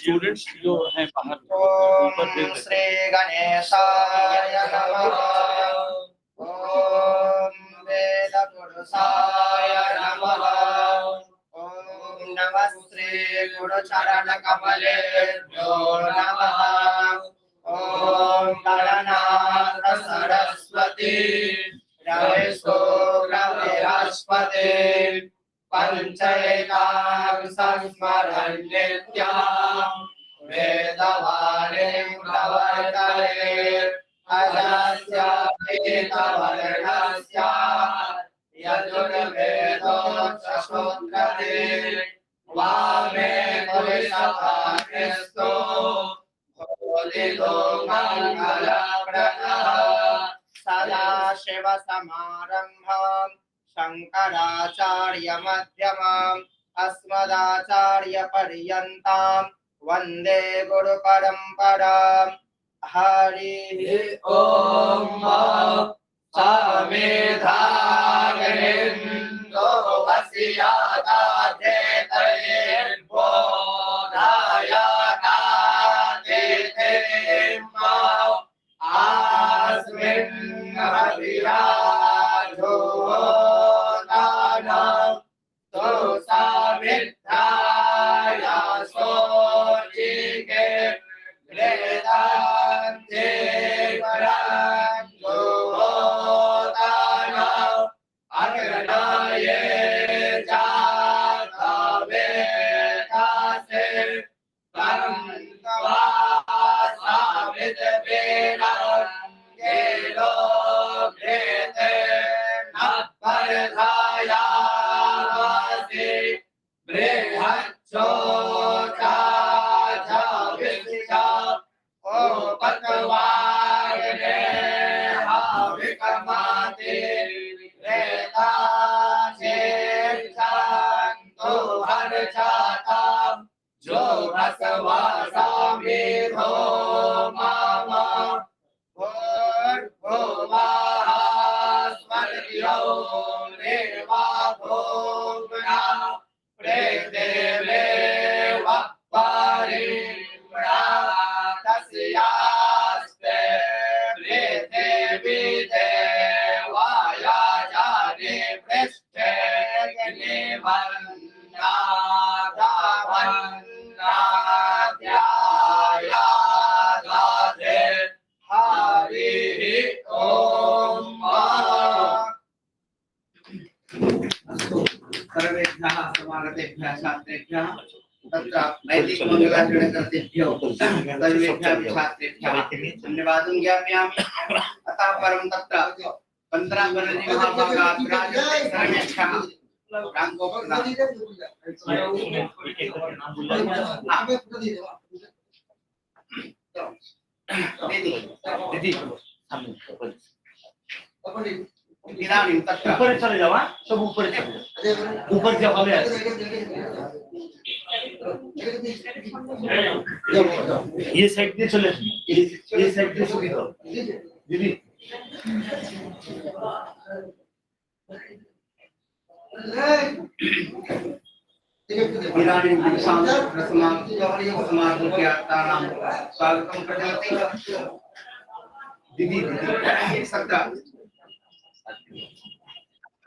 Students जो हैं बाहर ओम श्री गणेशाय नमः। ओम वेद पुरुषाय नमः। ओम नमः श्री गुरु चरण कमलेभ्यो नमः। ओम गणनाथ सरस्वती रविष्ठो बृहस्पति पंचैकादशं स्मरन् नित्यम् वेदवाणीं प्रवर्तयेत् अजस्य वेदवर्णस्य यजुर्वेदोऽक्षसूत्रते वामे पुरुषभागेस्तु बोधितो मङ्गलप्रदः सदाशिवसमारम्भाम् शङ्कराचार्यमध्यमाम् अस्मदाचार्यपर्यन्ताम् वन्दे गुरुपरम्पराम्। हरिः ओम समेधागेन्दो वस्यादाध्येतैर्बोधायकादितेर्मा अस्मिन् हविराजो दानम् सोऽसामिद्धाय सोचिके वेदान्ते वरान्तो दानम् अग्रणाये जातवेदासे परन्तवा साविद्वेदं येनो भेदे न परधायासि बृहच्छोषाविद्या ओ पतवाग्ने हाविकमाति वेदाशेषान्तो हर्षाताम् जो भसवासामिधो मामा भूर्भुवः स्मर्यो निर्वा भूम्ना प्रेदेवेव परिम्ना तस्यास्ते प्रेदेवी देवाया जाने पृष्ठे निबन्नादावन्नाध्यायादाधे हरिः ओम। सर्वेभ्यः समागतेभ्यः छात्रेभ्यः तत्र नैतिकमङ्गलाचरणकर्तृभ्यो सर्वेभ्यः छात्रेभ्यः धन्यवादं ज्ञापयामि। अतः परं तत्र 15 वर्षीय महाभागात्राजश्रेष्ठः रांगो इदानीं तत्र ऊपर चले जाओ, सब ऊपर चले जाओ, ऊपर जाओ अबे ये साइड से चले, ये साइड से सुनी तो दीदी इदानीं समाप्तियात्तानां स्वागतं प्रचलति। दीदी सत्ता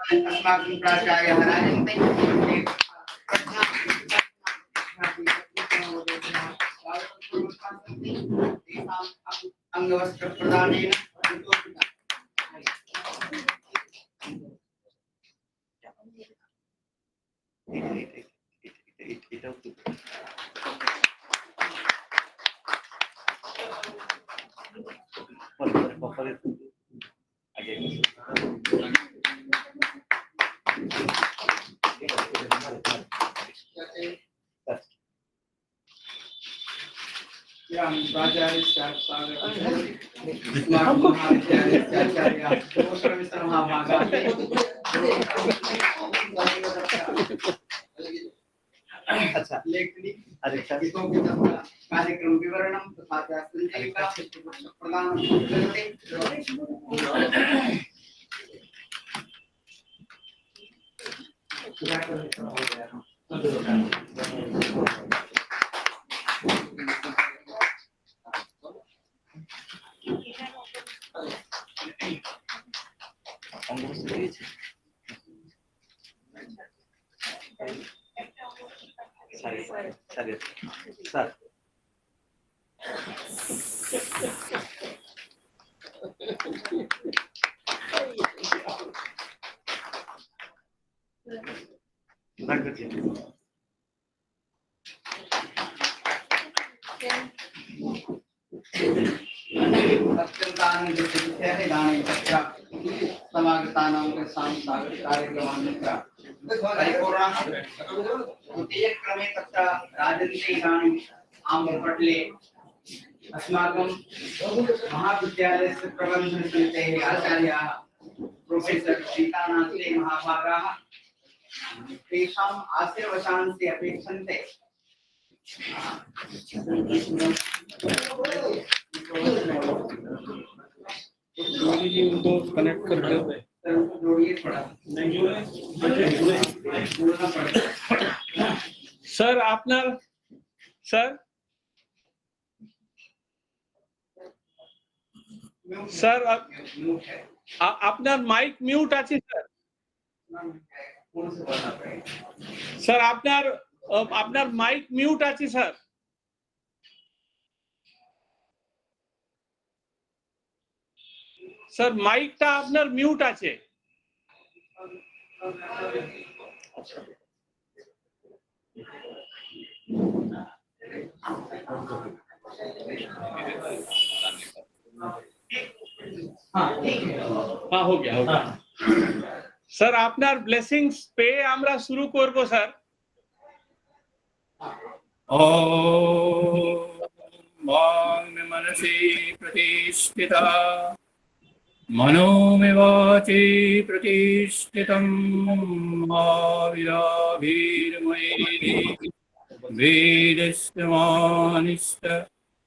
अस्माकं प्राचार्यः राजन्ते अंगवस्त्रप्रदानेन अच्छा लेखनी कार्यक्रम विवरणं तथा संचिका प्रदानं करते। স্যার अस्माकं महाविद्यालयस्य प्रबन्धसमितेः आचार्याः प्रोफेसर सीतानाथे महाभागाः तेषाम् आशीर्वचनांसि अपेक्षन्ते। जी उनको कनेक्ट करके जोड़िए थोड़ा सर আপনার স্যার স্যার আপনার মাইক মিউট আছে স্যার স্যার আপনার মাইক মিউট আছে স্যার স্যার মাইকটা আপনার মিউট আছে हाँ हो गया सर আপনার ব্লেসিংস পেয়ে আমরা শুরু করব স্যার ओम वाङ् मनसि प्रतिष्ठिता मनो मे वाचि प्रतिष्ठितं महावीराभिर्मयि वेदस्य मानिष्ठ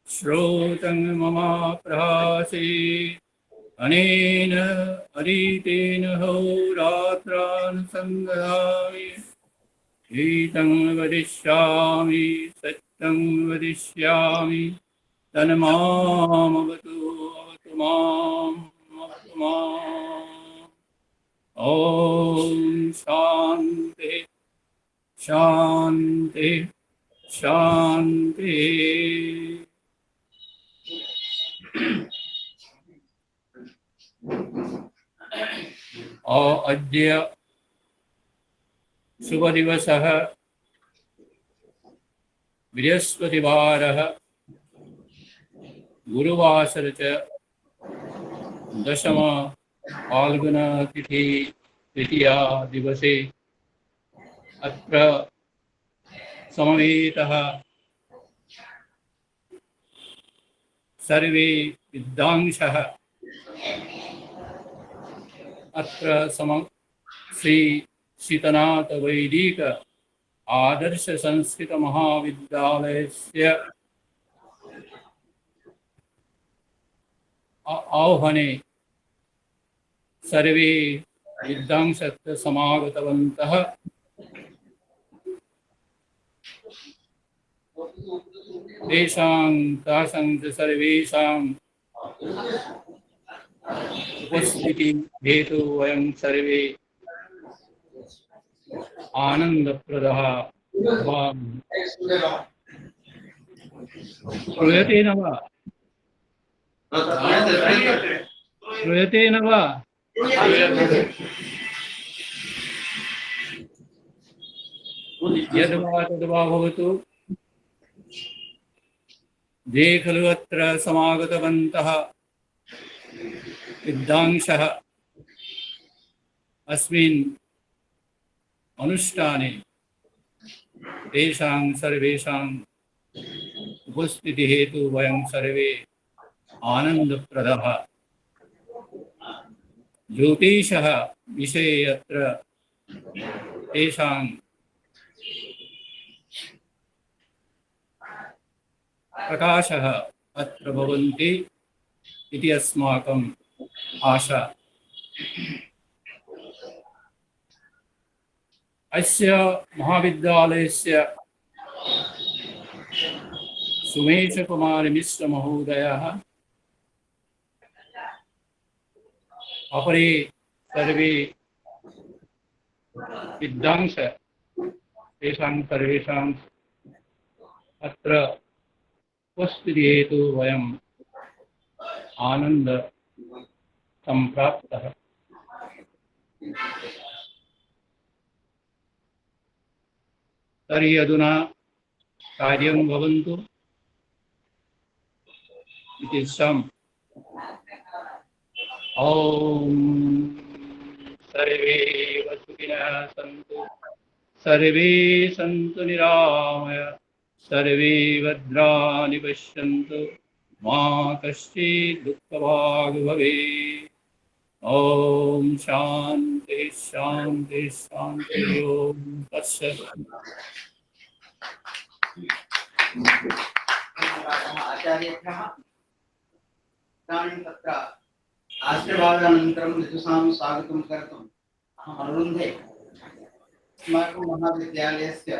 श्रोतं मम प्रहासि अनेन अदितेन होरात्रानुसंदधामि शीतं वदिष्यामि सत्यं वदिष्यामि तन्मामवतु अवतु माम् अवतु माम्। ॐ शान्ति शान्ति शान्ति। अद्य शुभ दिवसः बृहस्पतिवारः गुरुवासर च दशम फाल्गुनतिथि तृतीया दिवसे अत्र समवेतः सर्वे विद्वांसः अत्र श्री शीतनाथ वैदिक आदर्श संस्कृत महाविद्यालयस्य आह्वाने सर्वे विद्वांसः समागतवन्तः। तेषां तासां च सर्वेषां उपस्थिति हेतु वयं सर्वे आनंदप्रदः भवामः। श्रूयते न वा? श्रूयते न वा? यद्वा तद्वा भवतु। ये खलु अत्र समागतवन्तः विद्वांसः अस्मिन् अनुष्ठाने तेषां सर्वेषाम् उपस्थिति हेतु वयं सर्वे आनंदप्रदः। ज्योतिषः विषये अत्र तेषां प्रकाशः अत्र भवन्ति इति अस्माकम् आशा। अस्य महाविद्यालयस्य सुमेश कुमार मिश्र महोदयः, अपरे सर्वे विद्वांस तेषां सर्वेषाम् अत्र उपस्थितिहेतु वयम् आनंद संप्राप्तः। तर्हि अधुना कार्यं भवन्तु इति सम्। ॐ सर्वे सुखिनः सन्तु, सर्वे सन्तु निरामया, सर्वे भद्राणि पश्यन्तु, मा कश्चित् दुःखभाग् भवेत्। ॐ शान्ति शान्ति शान्ति। ॐ तत्सत्। आचार्येभ्यः इदानीं तत्र आशीर्वादानन्तरं विदुषां स्वागतं कर्तुम् अहम् अनुरुन्धे। अस्माकं महाविद्यालयस्य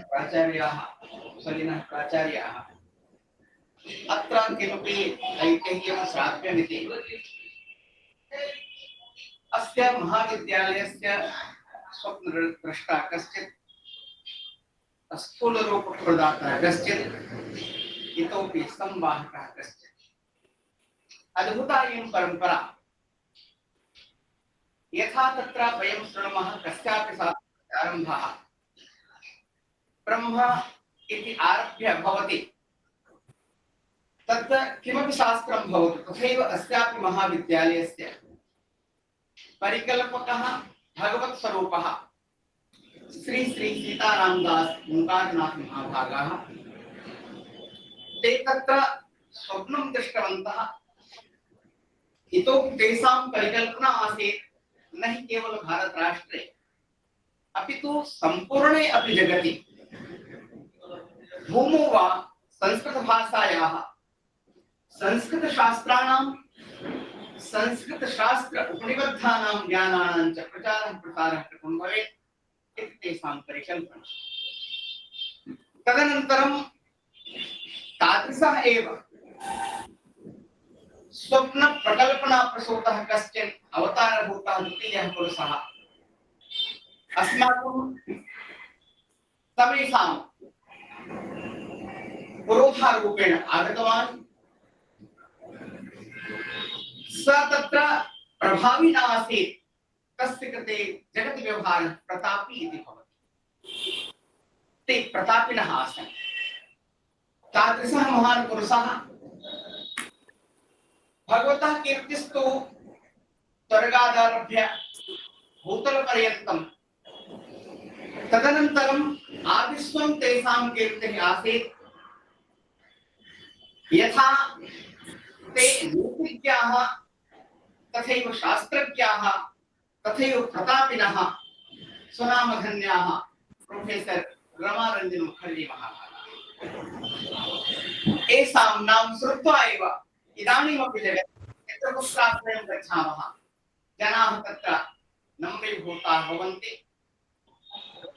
प्राचार्याः, कुशलिनः प्राचार्याः अत्र किमपि ऐतिह्यं श्राव्यमिति अस्य महाविद्यालयस्य स्वप्नद्रष्टा कश्चित्, स्थूलरूपप्रदाता कश्चित्, इतोपि संवाहकः कश्चित्। अद्भुता इयं परम्परा। यथा तत्र वयं शृणुमः कस्यापि शास्त्रस्य आरम्भः ब्रह्म इति आरभ्य भवति, तत्र किमपि शास्त्रं भवतु तथैव अस्यापि महाविद्यालयस्य परिकल्पकः भगवत्स्वरूपः श्री श्री सीतारामदास ओंकारनाथ महाभागाः। ते तत्र स्वप्नं दृष्टवन्तः। इतोपि तेषां परिकल्पना आसीत् न हि केवल भारत राष्ट्रे अपितु संपूर्णे अपि जगति भूमौ वा संस्कृतभाषायाः, संस्कृतशास्त्राणां, संस्कृतशास्त्र उपनिबद्धानां ज्ञानानां च प्रचारः प्रसारः कृतं भवेत् इति तेषां परिकल्पना। तदनन्तरं तादृशः एव स्वप्न प्रकल्पना प्रसूतः कश्चित् अवतारभूतः द्वितीयः पुरुषः अस्माकं सर्वेषां पुरोधारूपेण आगतवान्। स तत्र प्रभावी न आसीत्, तस्य कृते जगति व्यवहारः प्रतापी इति भवति। ते प्रतापिनः आसन्। तादृशः महान् पुरुषः भगवतः कीर्तिस्तु स्वर्गादारभ्य भूतलपर्यन्तं, तदनन्तरम् आदिस्वं तेषां कीर्तिः आसीत्। यथा ते नीतिज्ञाः तथैव शास्त्रज्ञाः तथैव प्रतापिनः सुनामधन्याः प्रोफेसर रमारंजन मुखर्जी महाभागाः। एषां नाम श्रुत्वा एव इदानीमपि जगति यत्र कुत्रापि वयं गच्छामः जनाः तत्र नम्रीभूताः भवन्ति।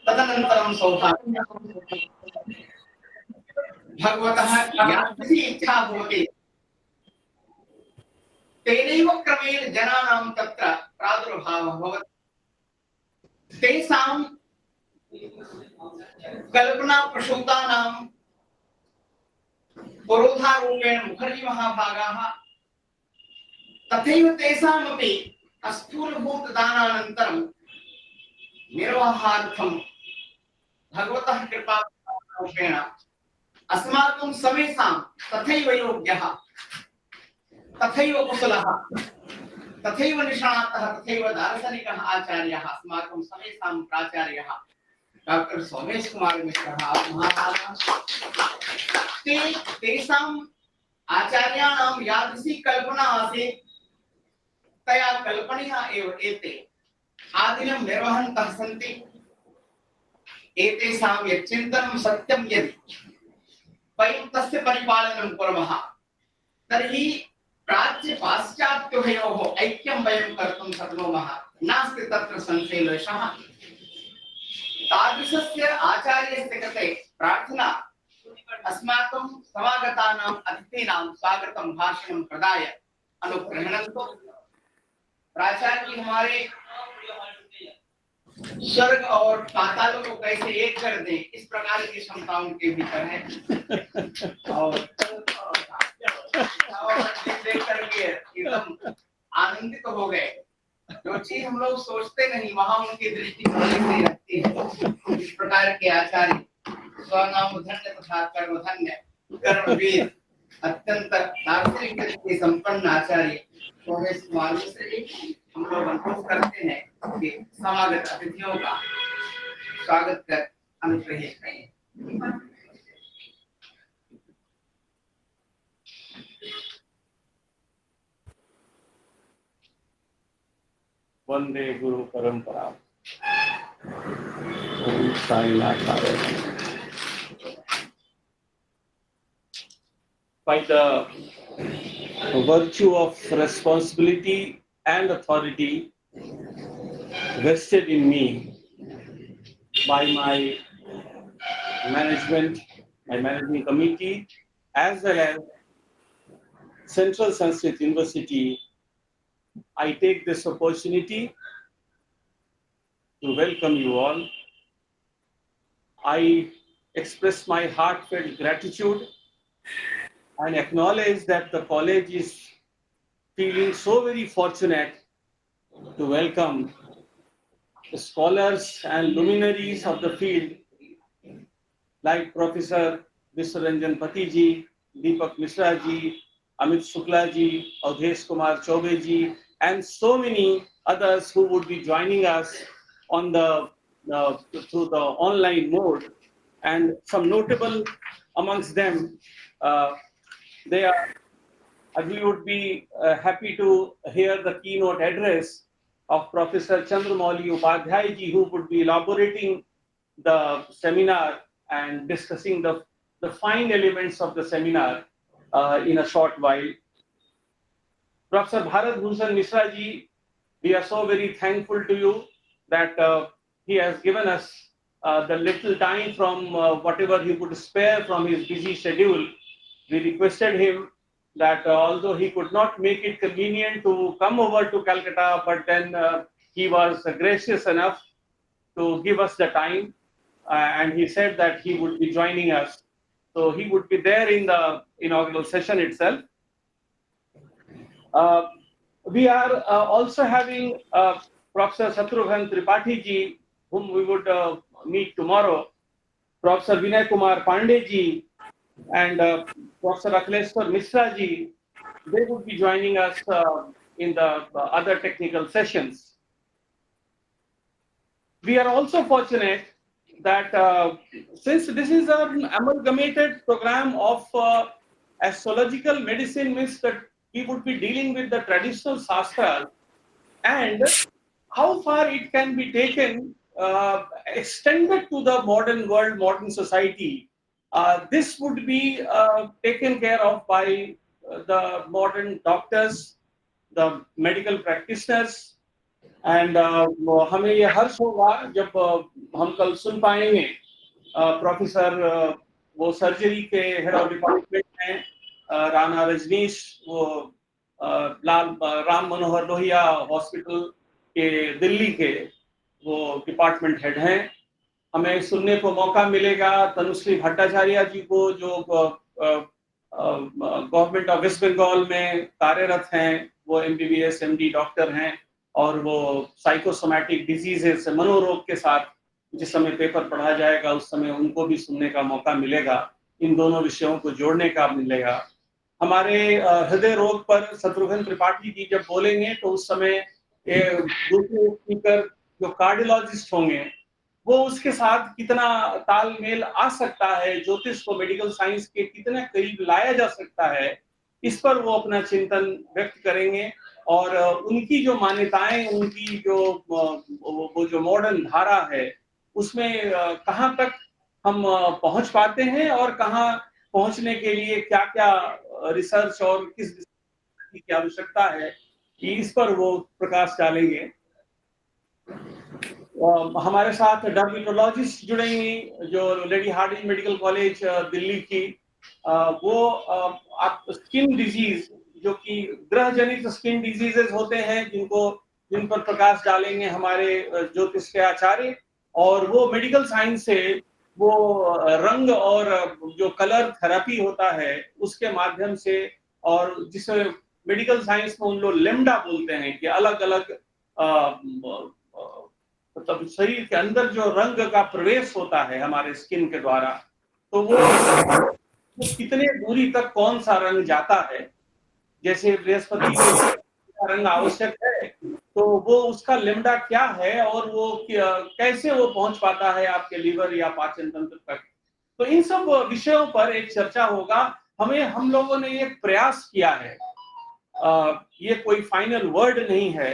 तदनन्तरं सौभाग्यं भगवतः यादृशी इच्छा भवति तेनैव क्रमेण जनानां तत्र प्रादुर्भावः भवति। तेषां कल्पनाप्रसूतानां पुरोधारूपेण मुखर्जी महाभागाः, तथैव तेषामपि स्थूलभूतदानानन्तरं निर्वाहार्थं भगवतः कृपारूपेण अस्माकं समेषां तथैव योग्यः, तथैव कुशलः, तथैव निष्णातः, तथैव दार्शनिकः आचार्यः अस्माकं समेषां प्राचार्यः डॉक्टर सोमेश कुमार मिश्रः महाभागाः। तेषाम् आचार्याणां यादृशी कल्पना आसीत् तया कल्पनया एव एते आदिनं निर्वहन्तः सन्ति। एतेषां यच्चिन्तनं सत्यं यदि वयं तस्य परिपालनं कुर्मः तर्हि प्राच्य पाश्चात्योः ऐक्यं वयं कर्तुं शक्नुमः, नास्ति तत्र संशयलेशः। तादृशस्य आचार्यस्य कृते प्रार्थना अस्माकं समागतानाम् अतिथीनां स्वागतं भाषणं प्रदाय अनुग्रहणन्तु। प्राचार्य जी हमारे स्वर्ग और पातालों को कैसे एक कर दें, इस प्रकार की क्षमता उनके भीतर है। और देख करके एकदम आनंदित हो गए। जो चीज हम लोग सोचते नहीं, वहां उनकी दृष्टि पहले से रहती है। इस प्रकार के आचार्य स्वनाम धन्य तथा कर्मधन्य कर्मवीर अत्यंत दार्शनिक दृष्टि संपन्न आचार्य सोमेश कुमार मिश्र जी हम लोग अनुरोध करते हैं कि समागत अतिथियों का स्वागत कर अनुग्रहित करें। वंदे गुरु परंपरा। ओम Sainath Narayan. By the virtue of responsibility and authority vested in me by my management, my managing committee, as well as Central Sanskrit University, I take this opportunity to welcome you all. I express my heartfelt gratitude and acknowledge that the college is feeling so very fortunate to welcome the scholars and luminaries of the field like Professor Viswaranjan Pati ji, Deepak Mishra ji, Amit Shukla ji, Avdesh Kumar Chaube ji, and so many others who would be joining us on the through the online mode. And some notable amongst them, we would be happy to hear the keynote address of Professor Chandramouli Upadhyay ji, who would be elaborating the seminar and discussing the fine elements of the seminar in a short while. Professor Bharat Bhushan Mishra ji, we are so very thankful to you that he has given us the little time from whatever he could spare from his busy schedule. We requested him that although he could not make it convenient to come over to Calcutta, but then he was gracious enough to give us the time, and he said that he would be joining us. So he would be there in the inaugural session itself. We are also having Professor Shatrughan Tripathi ji, whom we would meet tomorrow, Professor Vinay Kumar Pandey ji, and Professor Akhleshwar Mishra ji. They would be joining us in the other technical sessions. We are also fortunate that since this is an amalgamated program of astrological medicine, means that we would be dealing with the traditional shastras and how far it can be taken, extended to the modern world, modern society. This would be taken care of by the modern doctors, the medical practitioners, and हमें ये हर्ष होगा जब हम कल सुन पाएंगे professor वो surgery के head of department हैं राणा रजनीश, वो राम मनोहर लोहिया हॉस्पिटल के दिल्ली के वो डिपार्टमेंट हेड हैं. हमें सुनने को मौका मिलेगा तनुश्री भट्टाचार्य जी को, जो गवर्नमेंट ऑफ वेस्ट बंगाल में कार्यरत हैं. वो MBBS MD डॉक्टर हैं और वो साइकोसोमैटिक डिजीजेस, मनोरोग के साथ जिस समय पेपर पढ़ा जाएगा उस समय उनको भी सुनने का मौका मिलेगा. इन दोनों विषयों को जोड़ने का मिलेगा. हमारे हृदय रोग पर शत्रुघ्न त्रिपाठी जी जब बोलेंगे तो उस समय दूसरे स्पीकर जो कार्डियोलॉजिस्ट होंगे वो उसके साथ कितना तालमेल आ सकता है, ज्योतिष को मेडिकल साइंस के कितने करीब लाया जा सकता है, इस पर वो अपना चिंतन व्यक्त करेंगे. और उनकी जो मान्यताएं, उनकी जो मॉडर्न धारा है उसमें कहाँ तक हम पहुंच पाते हैं और कहाँ पहुंचने के लिए क्या क्या रिसर्च और किस की आवश्यकता है, कि इस पर वो प्रकाश डालेंगे. हमारे साथ डर्मेटोलॉजिस्ट जुड़ेंगी जो Lady Hardinge Medical College Delhi की। वो आप स्किन डिजीज जो कि ग्रह जनित स्किन डिजीजेस होते हैं जिन पर प्रकाश डालेंगे हमारे ज्योतिष के आचार्य, और वो मेडिकल साइंस से वो रंग और जो कलर थेरेपी होता है उसके माध्यम से, और जिसे मेडिकल साइंस में उन लोग लेमडा बोलते हैं कि अलग अलग मतलब शरीर के अंदर जो रंग का प्रवेश होता है हमारे स्किन के द्वारा, तो वो कितने दूरी तक कौन सा रंग जाता है। जैसे बृहस्पति का रंग आवश्यक है, तो वो उसका लेमडा क्या है और वो कैसे वो पहुंच पाता है आपके लीवर या पाचन तंत्र तक। तो इन सब विषयों पर एक चर्चा होगा। हम लोगों ने एक प्रयास किया है, ये कोई फाइनल वर्ड नहीं है,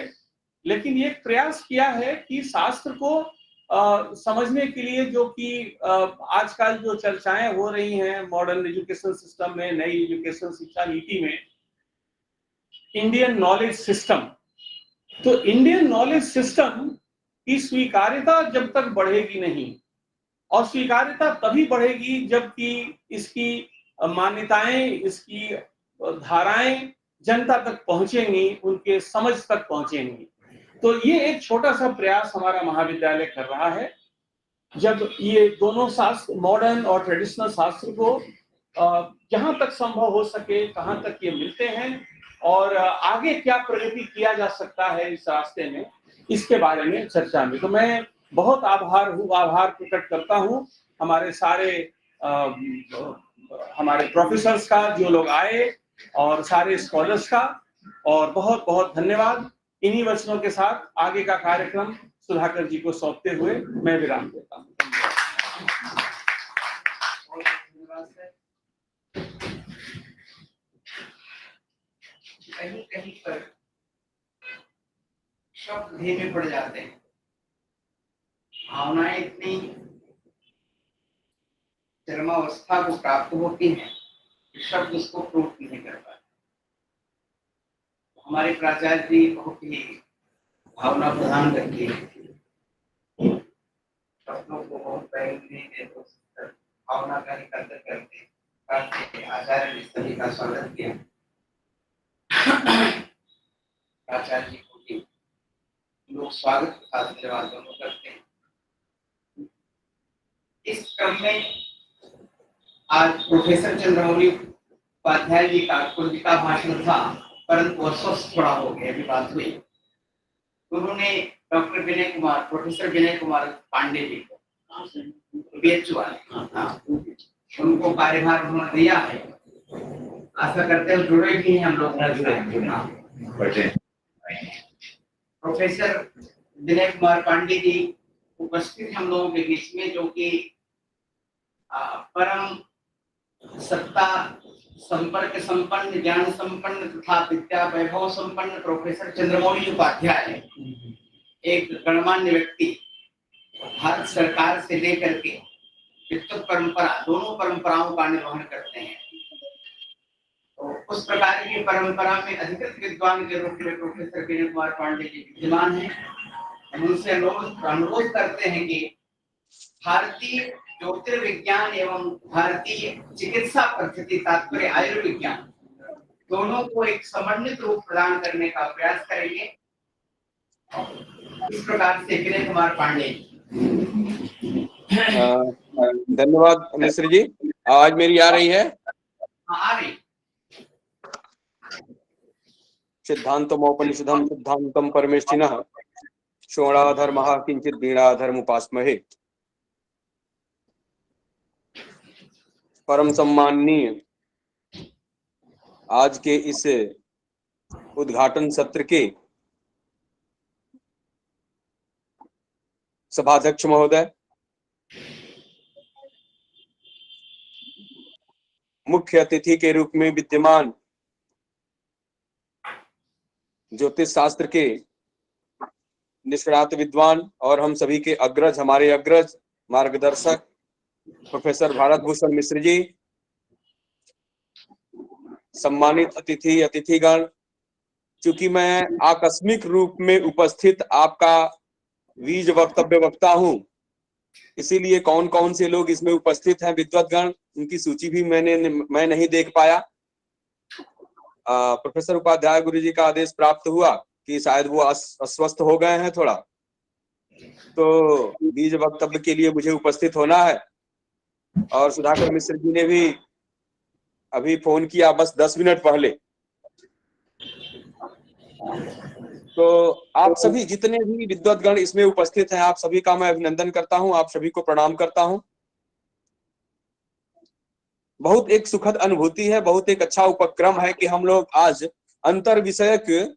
लेकिन ये प्रयास किया है कि शास्त्र को समझने के लिए, जो कि आजकल जो चर्चाएं हो रही हैं मॉडर्न एजुकेशन सिस्टम में, नई एजुकेशन शिक्षा नीति में, इंडियन नॉलेज सिस्टम। तो इंडियन नॉलेज सिस्टम की स्वीकार्यता जब तक बढ़ेगी नहीं, और स्वीकार्यता तभी बढ़ेगी जबकि इसकी मान्यताएं, इसकी धाराएं जनता तक पहुंचेंगी, उनके समझ तक पहुंचेंगी। तो ये एक छोटा सा प्रयास हमारा महाविद्यालय कर रहा है। जब ये दोनों शास्त्र, मॉडर्न और ट्रेडिशनल शास्त्र को जहां तक संभव हो सके, कहां तक ये मिलते हैं और आगे क्या प्रगति किया जा सकता है इस रास्ते में, इसके बारे में चर्चा में। तो मैं बहुत आभार प्रकट करता हूं हमारे सारे हमारे प्रोफेसर्स का, जो लोग आए, और सारे स्कॉलर्स का, और बहुत बहुत धन्यवाद। इन्हीं वचनों के साथ आगे का कार्यक्रम सुधाकर जी को सौंपते हुए मैं विराम देता हूँ। कहीं कहीं पर शब्द धीमे पड़ जाते हैं, भावनाएं इतनी चरमावस्था को प्राप्त होती हैं कि शब्द उसको प्रूफ नहीं कर पाते। हमारे प्राचार्य जी बहुत ही भावना प्रधान करके शब्दों को बहुत पहले नहीं देते, भावना का ही कदर करते आचार्य ने सभी का स्वागत किया। आचार्य जी को भी लोग स्वागत तथा धन्यवाद दोनों करते हैं। इस क्रम में आज प्रोफेसर चंद्रमौली उपाध्याय जी का भाषण था, परंतु अस्वस्थ थोड़ा हो गया, अभी बात हुई। उन्होंने डॉक्टर विनय कुमार, प्रोफेसर विनय कुमार पांडे जी को, BHU वाले, उनको कार्यभार उन्होंने दिया है। आशा करते हैं जुड़े भी हैं हम लोग। प्रोफेसर विनय कुमार पांडे जी उपस्थित हम लोगों के बीच में, जो कि परम सत्ता संपर्क संपन्न, ज्ञान संपन्न तथा विद्या वैभव संपन्न प्रोफेसर चंद्रमौली उपाध्याय है। एक गणमान्य व्यक्ति, भारत सरकार से लेकर के विद्युत परंपरा, दोनों परंपराओं का निर्वहन करते हैं। तो उस प्रकार की परंपरा में अधिकृत विद्वान के रूप में प्रोफेसर विनय कुमार पांडे जी विद्यमान हैं। हम उनसे अनुरोध करते हैं कि भारतीय ज्योतिर्विज्ञान एवं भारतीय चिकित्सा पद्धति, तात्पर्य आयुर्विज्ञान, दोनों को एक समन्वित रूप प्रदान करने का प्रयास करेंगे। इस प्रकार से विनय कुमार पांडे। धन्यवाद मिश्र जी। आवाज मेरी आ रही है? आ रही। सिद्धान्तमौपनिषदं सिद्धान्तं परमेष्ठिनः श्रवणाधर्मः किंचित वीणाधर्मुपास्महे। परम सम्माननीय आज के इस उद्घाटन सत्र के सभाध्यक्ष महोदय, मुख्य अतिथि के रूप में विद्यमान ज्योतिष शास्त्र के निष्णात विद्वान और हम सभी के अग्रज, हमारे अग्रज मार्गदर्शक प्रोफेसर भारत भूषण मिश्र जी, सम्मानित अतिथिगण, चूंकि मैं आकस्मिक रूप में उपस्थित आपका बीज वक्तव्य वक्ता हूँ, इसीलिए कौन कौन से लोग इसमें उपस्थित हैं विद्वद्गण, उनकी सूची भी मैं नहीं देख पाया। प्रोफेसर उपाध्याय गुरुजी का आदेश प्राप्त हुआ कि शायद वो अस्वस्थ हो गए हैं थोड़ा, तो बीज वक्तव्य के लिए मुझे उपस्थित होना है। और सुधाकर मिश्र जी ने भी अभी फोन किया बस 10 मिनट पहले। तो आप सभी जितने भी विद्वद्गण इसमें उपस्थित हैं, आप सभी का मैं अभिनंदन करता हूं, आप सभी को प्रणाम करता हूं। बहुत एक सुखद अनुभूति है, बहुत एक अच्छा उपक्रम है कि हम लोग आज अंतर विषयक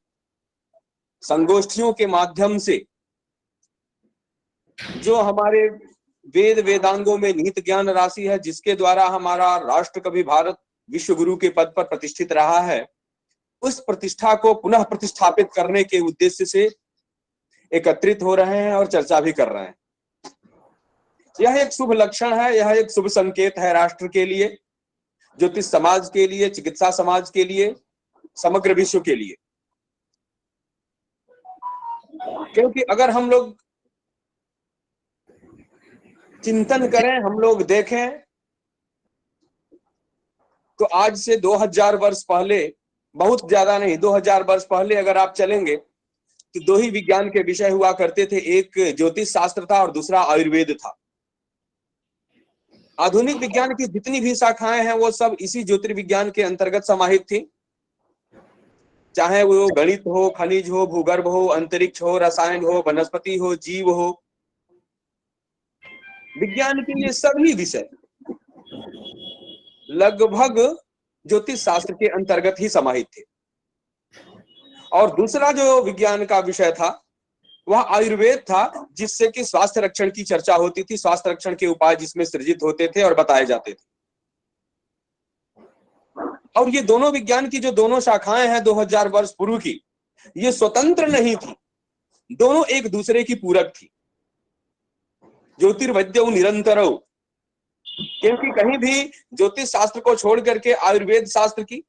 संगोष्ठियों के माध्यम से जो हमारे वेद वेदांगों में निहित ज्ञान राशि है, जिसके द्वारा हमारा राष्ट्र कवि भारत विश्व गुरु के पद पर प्रतिष्ठित रहा है, उस प्रतिष्ठा को पुनः प्रतिष्ठापित करने के उद्देश्य से एकत्रित हो रहे हैं और चर्चा भी कर रहे हैं। यह एक शुभ लक्षण है, यह एक शुभ संकेत है राष्ट्र के लिए, ज्योतिष समाज के लिए, चिकित्सा समाज के लिए, समग्र विश्व के लिए। क्योंकि अगर हम लोग चिंतन करें, हम लोग देखें, तो आज से 2000 वर्ष पहले, बहुत ज्यादा नहीं, 2000 वर्ष पहले अगर आप चलेंगे तो दो ही विज्ञान के विषय हुआ करते थे, एक ज्योतिष शास्त्र था और दूसरा आयुर्वेद था। आधुनिक विज्ञान की जितनी भी शाखाएं हैं वो सब इसी ज्योतिर्विज्ञान के अंतर्गत समाहित थी, चाहे वो गणित हो, खनिज हो, भूगर्भ हो, अंतरिक्ष हो, रसायन हो, वनस्पति हो, जीव हो। विज्ञान के ये सभी विषय लगभग ज्योतिष शास्त्र के अंतर्गत ही समाहित थे। और दूसरा जो विज्ञान का विषय था वह आयुर्वेद था, जिससे कि स्वास्थ्य रक्षण की चर्चा होती थी, स्वास्थ्य रक्षण के उपाय जिसमें सृजित होते थे और बताए जाते थे। और ये दोनों विज्ञान की जो दोनों शाखाएं हैं 2000 वर्ष पूर्व की, ये स्वतंत्र नहीं थी, दोनों एक दूसरे की पूरक थी। ज्योतिर्वैद्यौ निरंतरौ, क्योंकि कहीं भी ज्योतिष शास्त्र को छोड़ करके आयुर्वेद शास्त्र की,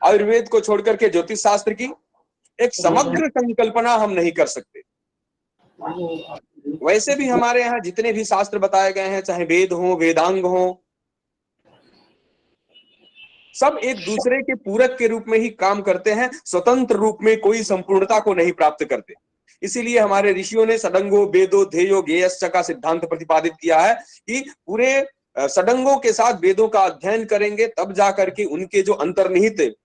आयुर्वेद को छोड़ करके ज्योतिष शास्त्र की एक समग्र संकल्पना हम नहीं कर सकते। वैसे भी हमारे यहाँ जितने भी शास्त्र बताए गए हैं, चाहे वेद हो, वेदांग हो, सब एक दूसरे के पूरक के रूप में ही काम करते हैं, स्वतंत्र रूप में कोई संपूर्णता को नहीं प्राप्त करते। इसीलिए हमारे ऋषियों ने सडंगो वेदो ध्येयो ज्ञेयश्च का सिद्धांत प्रतिपादित किया है कि पूरे सडंगों के साथ वेदों का अध्ययन करेंगे, तब जाकर के उनके जो अंतर्निहित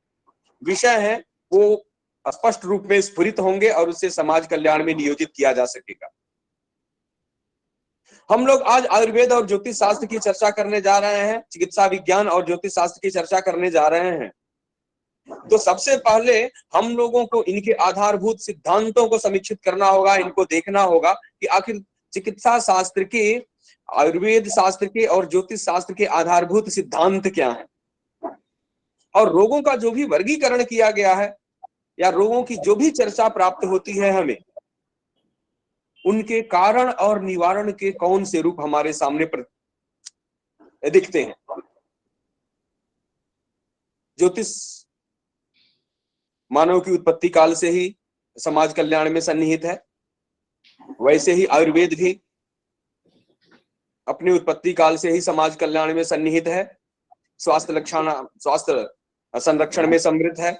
विषय हैं वो स्पष्ट रूप में स्फुरित होंगे और उससे समाज कल्याण में नियोजित किया जा सकेगा। हम लोग आज आयुर्वेद और ज्योतिष शास्त्र की चर्चा करने जा रहे हैं, चिकित्सा विज्ञान और ज्योतिष शास्त्र की चर्चा करने जा रहे हैं। तो सबसे पहले हम लोगों को इनके आधारभूत सिद्धांतों को समीक्षित करना होगा, इनको देखना होगा कि आखिर चिकित्सा शास्त्र के, आयुर्वेद शास्त्र के और ज्योतिष शास्त्र के आधारभूत सिद्धांत क्या है। और रोगों का जो भी वर्गीकरण किया गया है या रोगों की जो भी चर्चा प्राप्त होती है हमें, उनके कारण और निवारण के कौन से रूप हमारे सामने दिखते हैं। ज्योतिष मानव की उत्पत्ति काल से ही समाज कल्याण में सन्निहित है, वैसे ही आयुर्वेद भी अपनी उत्पत्ति काल से ही समाज कल्याण में सन्निहित है, स्वास्थ्य संरक्षण में समृद्ध है,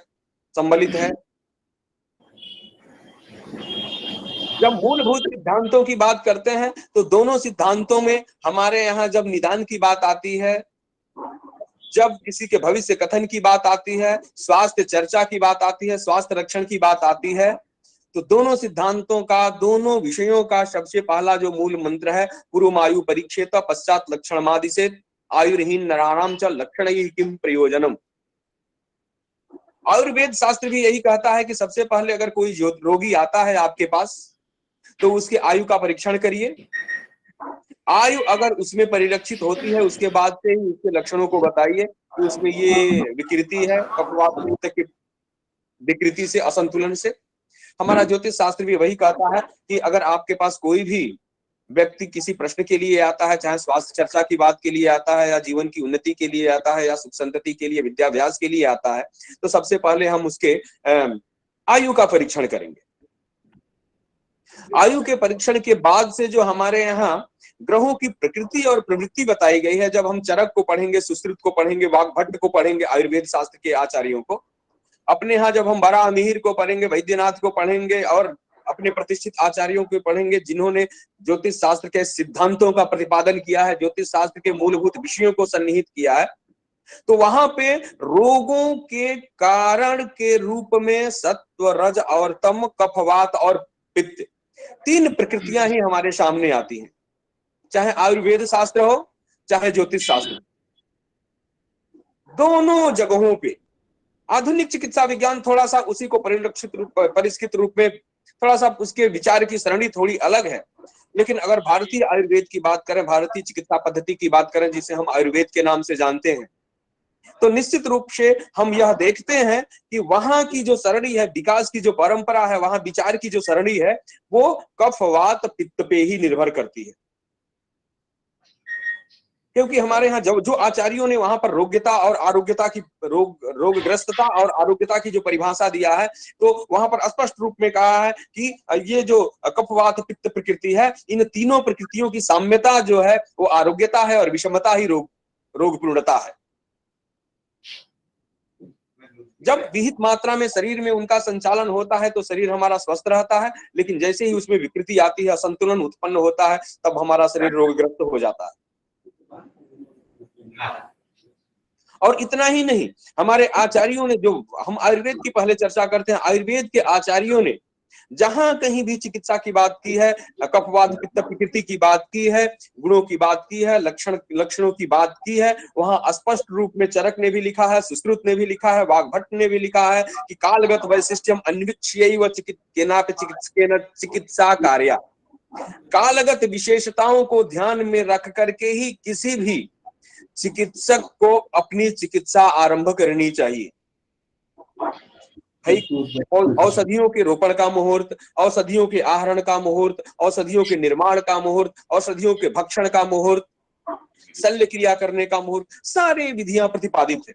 सम्मिलित है। जब मूलभूत सिद्धांतों की बात करते हैं तो दोनों सिद्धांतों में हमारे यहाँ जब निदान की बात आती है, जब किसी के भविष्य कथन की बात आती है, स्वास्थ्य चर्चा की बात आती है, स्वास्थ्य रक्षण की बात आती है, तो दोनों सिद्धांतों का, दोनों विषयों का सबसे पहला जो मूल मंत्र है, पूर्वमायु परीक्षेत पश्चात लक्षणमादिशेत आयुर्हीन नराणाम च लक्षणैः किम प्रयोजनम। आयुर्वेद शास्त्र भी यही कहता है कि सबसे पहले अगर कोई रोगी आता है आपके पास तो उसके आयु का परीक्षण करिए। आयु अगर उसमें परिलक्षित होती है उसके बाद से ही उसके लक्षणों को बताइए कि उसमें ये विकृति है, कफवात की विकृति से, असंतुलन से। हमारा ज्योतिष शास्त्र भी वही कहता है कि अगर आपके पास कोई भी व्यक्ति किसी प्रश्न के लिए आता है, चाहे स्वास्थ्य चर्चा की बात के लिए आता है या जीवन की उन्नति के लिए आता है या सुख संतति के लिए, विद्याभ्यास के लिए आता है, तो सबसे पहले हम उसके आयु का परीक्षण करेंगे। आयु के परीक्षण के बाद से जो हमारे यहाँ ग्रहों की प्रकृति और प्रवृत्ति बताई गई है, जब हम चरक को पढ़ेंगे, सुश्रुत को पढ़ेंगे, वाग्भट्ट को पढ़ेंगे, आयुर्वेद शास्त्र के आचार्यों को, अपने यहाँ जब हम बड़ा मिहिर को पढ़ेंगे, वैद्यनाथ को पढ़ेंगे और अपने प्रतिष्ठित आचार्यों को पढ़ेंगे जिन्होंने ज्योतिष शास्त्र के सिद्धांतों का प्रतिपादन किया है, ज्योतिष शास्त्र के मूलभूत विषयों को सन्निहित किया है, तो वहां पे रोगों के कारण के रूप में सत्व, रज और तम, कफ, वात और पित्त, 3 प्रकृतियां ही हमारे सामने आती हैं, चाहे आयुर्वेद शास्त्र हो चाहे ज्योतिष शास्त्र। दोनों जगहों पे आधुनिक चिकित्सा विज्ञान थोड़ा सा उसी को परिष्कृत रूप में थोड़ा सा उसके विचार की सरणी थोड़ी अलग है, लेकिन अगर भारतीय आयुर्वेद की बात करें, भारतीय चिकित्सा पद्धति की बात करें जिसे हम आयुर्वेद के नाम से जानते हैं, तो निश्चित रूप से हम यह देखते हैं कि वहां की जो सरणी है, विकास की जो परंपरा है, वहां विचार की जो सरणी है, वो कफ, वात, पित्त पे ही निर्भर करती है। क्योंकि हमारे यहाँ जो आचार्यों ने वहां पर रोग्यता और आरोग्यता की रोगग्रस्तता और आरोग्यता की जो परिभाषा दिया है, तो वहां पर स्पष्ट रूप में कहा है कि ये जो कफवात पित्त प्रकृति है, इन तीनों प्रकृतियों की साम्यता जो है वो आरोग्यता है और विषमता ही रोगपूर्णता है। जब विहित मात्रा में शरीर में उनका संचालन होता है तो शरीर हमारा स्वस्थ रहता है, लेकिन जैसे ही उसमें विकृति आती है, असंतुलन उत्पन्न होता है, तब हमारा शरीर रोगग्रस्त हो जाता है। और इतना ही नहीं, हमारे आचार्यों ने, जो हम आयुर्वेद की पहले चर्चा करते हैं, आयुर्वेद के आचार्यों ने जहां कहीं भी चिकित्सा की बात की है, कफवात पित्त प्रकृति की बात की है, गुणों की बात की है, लक्षणों की बात की है, वहां स्पष्ट रूप में चरक ने भी लिखा है, सुश्रुत ने भी लिखा है, वाग्भट्ट ने भी लिखा है कि कालगत वैशिष्ट्यम अन्वीक्ष्यैव चिकित्सा कार्या, कालगत विशेषताओं को ध्यान में रख करके ही किसी भी चिकित्सक को अपनी चिकित्सा आरंभ करनी चाहिए। औषधियों के रोपण का मुहूर्त, औषधियों के आहरण का मुहूर्त, औषधियों के निर्माण का मुहूर्त, औषधियों के भक्षण का मुहूर्त, शल्य क्रिया करने का मुहूर्त, सारी विधियां प्रतिपादित है।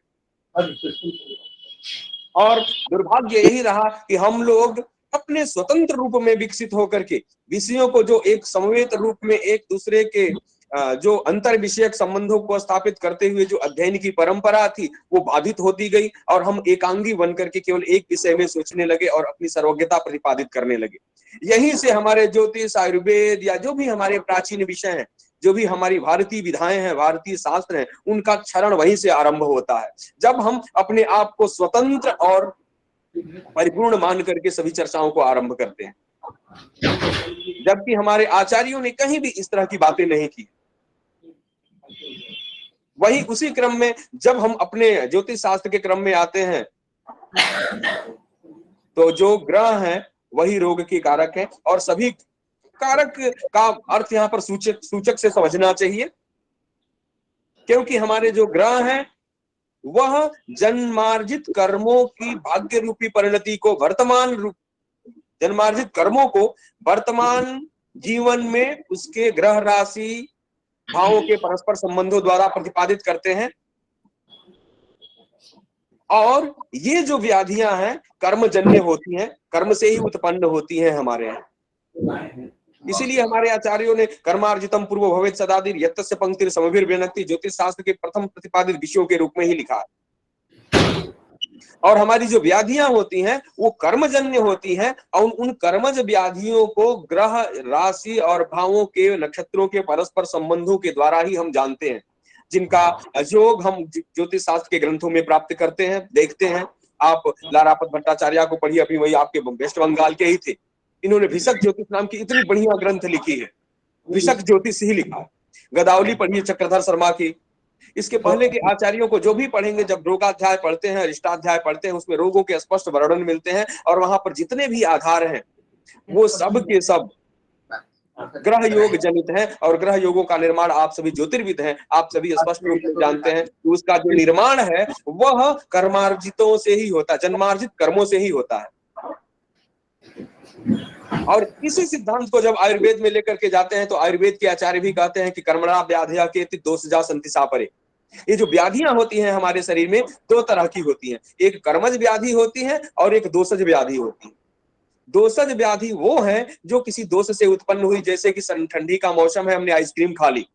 और दुर्भाग्य यही रहा कि हम लोग अपने स्वतंत्र रूप में विकसित होकर के विषयों को जो एक समवेत रूप में एक दूसरे के जो अंतर विषयक संबंधों को स्थापित करते हुए जो अध्ययन की परंपरा थी, वो बाधित होती गई और हम एकांगी बन करके केवल एक विषय में सोचने लगे और अपनी सर्वज्ञता प्रतिपादित करने लगे। यहीं से हमारे ज्योतिष, आयुर्वेद या जो भी हमारे प्राचीन विषय हैं, जो भी हमारी भारतीय विधाएं हैं, भारतीय शास्त्र हैं, उनका क्षरण वहीं से आरंभ होता है, जब हम अपने आप को स्वतंत्र और परिपूर्ण मान करके सभी चर्चाओं को आरंभ करते हैं, जबकि हमारे आचार्यों ने कहीं भी इस तरह की बातें नहीं की। वही उसी क्रम में जब हम अपने ज्योतिष शास्त्र के क्रम में आते हैं, तो जो ग्रह हैं वही रोग के कारक हैं, और सभी कारक का अर्थ यहाँ पर सूचक से समझना चाहिए, क्योंकि हमारे जो ग्रह हैं वह जन्मार्जित कर्मों की भाग्य रूपी परिणति को, जन्मार्जित कर्मों को वर्तमान जीवन में उसके ग्रह राशि भावों के परस्पर संबंधों द्वारा प्रतिपादित करते हैं। और ये जो व्याधियां हैं कर्मजन्य होती हैं, कर्म से ही उत्पन्न होती हैं हमारे यहाँ। इसीलिए हमारे आचार्यों ने कर्मार्जितम पूर्व भवेत् सदादिर यत्तस्य पंक्तिर समभिर्व्यनक्ति ज्योतिष शास्त्र के प्रथम प्रतिपादित विषयों के रूप में ही लिखा है। और हमारी जो व्याधियां होती हैं वो कर्मजन्य होती हैं, और उन कर्मज व्याधियों को ग्रह राशि और भावों के, नक्षत्रों के परस्पर संबंधों के द्वारा ही हम जानते हैं, जिनका योग हम ज्योतिष शास्त्र के ग्रंथों में प्राप्त करते हैं, देखते हैं। आप लारापत भट्टाचार्य को पढ़िए, अभी वही आपके वेस्ट बंगाल के ही थे, इन्होंने भिषक ज्योतिष नाम की इतनी बढ़िया ग्रंथ लिखी है, भिषक ज्योतिष ही लिखा है। गदावली पढ़िए चक्रधर शर्मा की। इसके पहले के आचार्यों को जो भी पढ़ेंगे, जब रोगाध्याय पढ़ते हैं, अरिष्टाध्याय पढ़ते हैं, उसमें रोगों के स्पष्ट वर्णन मिलते हैं, और वहां पर जितने भी आधार हैं वो सब के सब ग्रह योग जनित है। और ग्रह योगों का निर्माण, आप सभी ज्योतिर्विद हैं, आप सभी स्पष्ट रूप से जानते हैं कि उसका जो निर्माण है वह कर्मार्जितों से ही होता है, जन्मार्जित कर्मों से ही होता है। और इसी सिद्धांत को जब आयुर्वेद में लेकर के जाते हैं, तो आयुर्वेद के आचार्य भी कहते हैं कि कर्मणा व्याधिया के दोषजा संति सापरे। ये जो व्याधियां होती हैं हमारे शरीर में, 2 तरह की होती हैं, एक कर्मज व्याधि होती है और एक दोषज व्याधि होती है। दोषज व्याधि वो है जो किसी दोष से उत्पन्न हुई, जैसे कि ठंडी का मौसम है, हमने आइसक्रीम खा ली,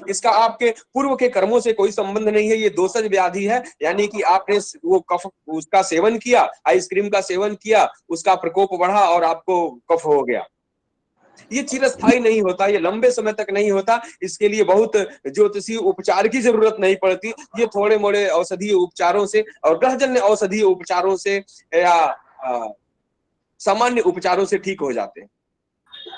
इसका आपके पूर्व के कर्मों से कोई संबंध नहीं है, ये दोषज व्याधि है। यानी कि आपने वो कफ उसका सेवन किया, आइसक्रीम का सेवन किया, उसका प्रकोप बढ़ा और आपको कफ हो गया। ये चिरस्थायी नहीं होता, ये लंबे समय तक नहीं होता, इसके लिए बहुत ज्योतिषीय उपचार की जरूरत नहीं पड़ती। ये थोड़े मोड़े औषधीय उपचारों से और ग्रहजन्य औषधीय उपचारों से या सामान्य उपचारों से ठीक हो जाते हैं।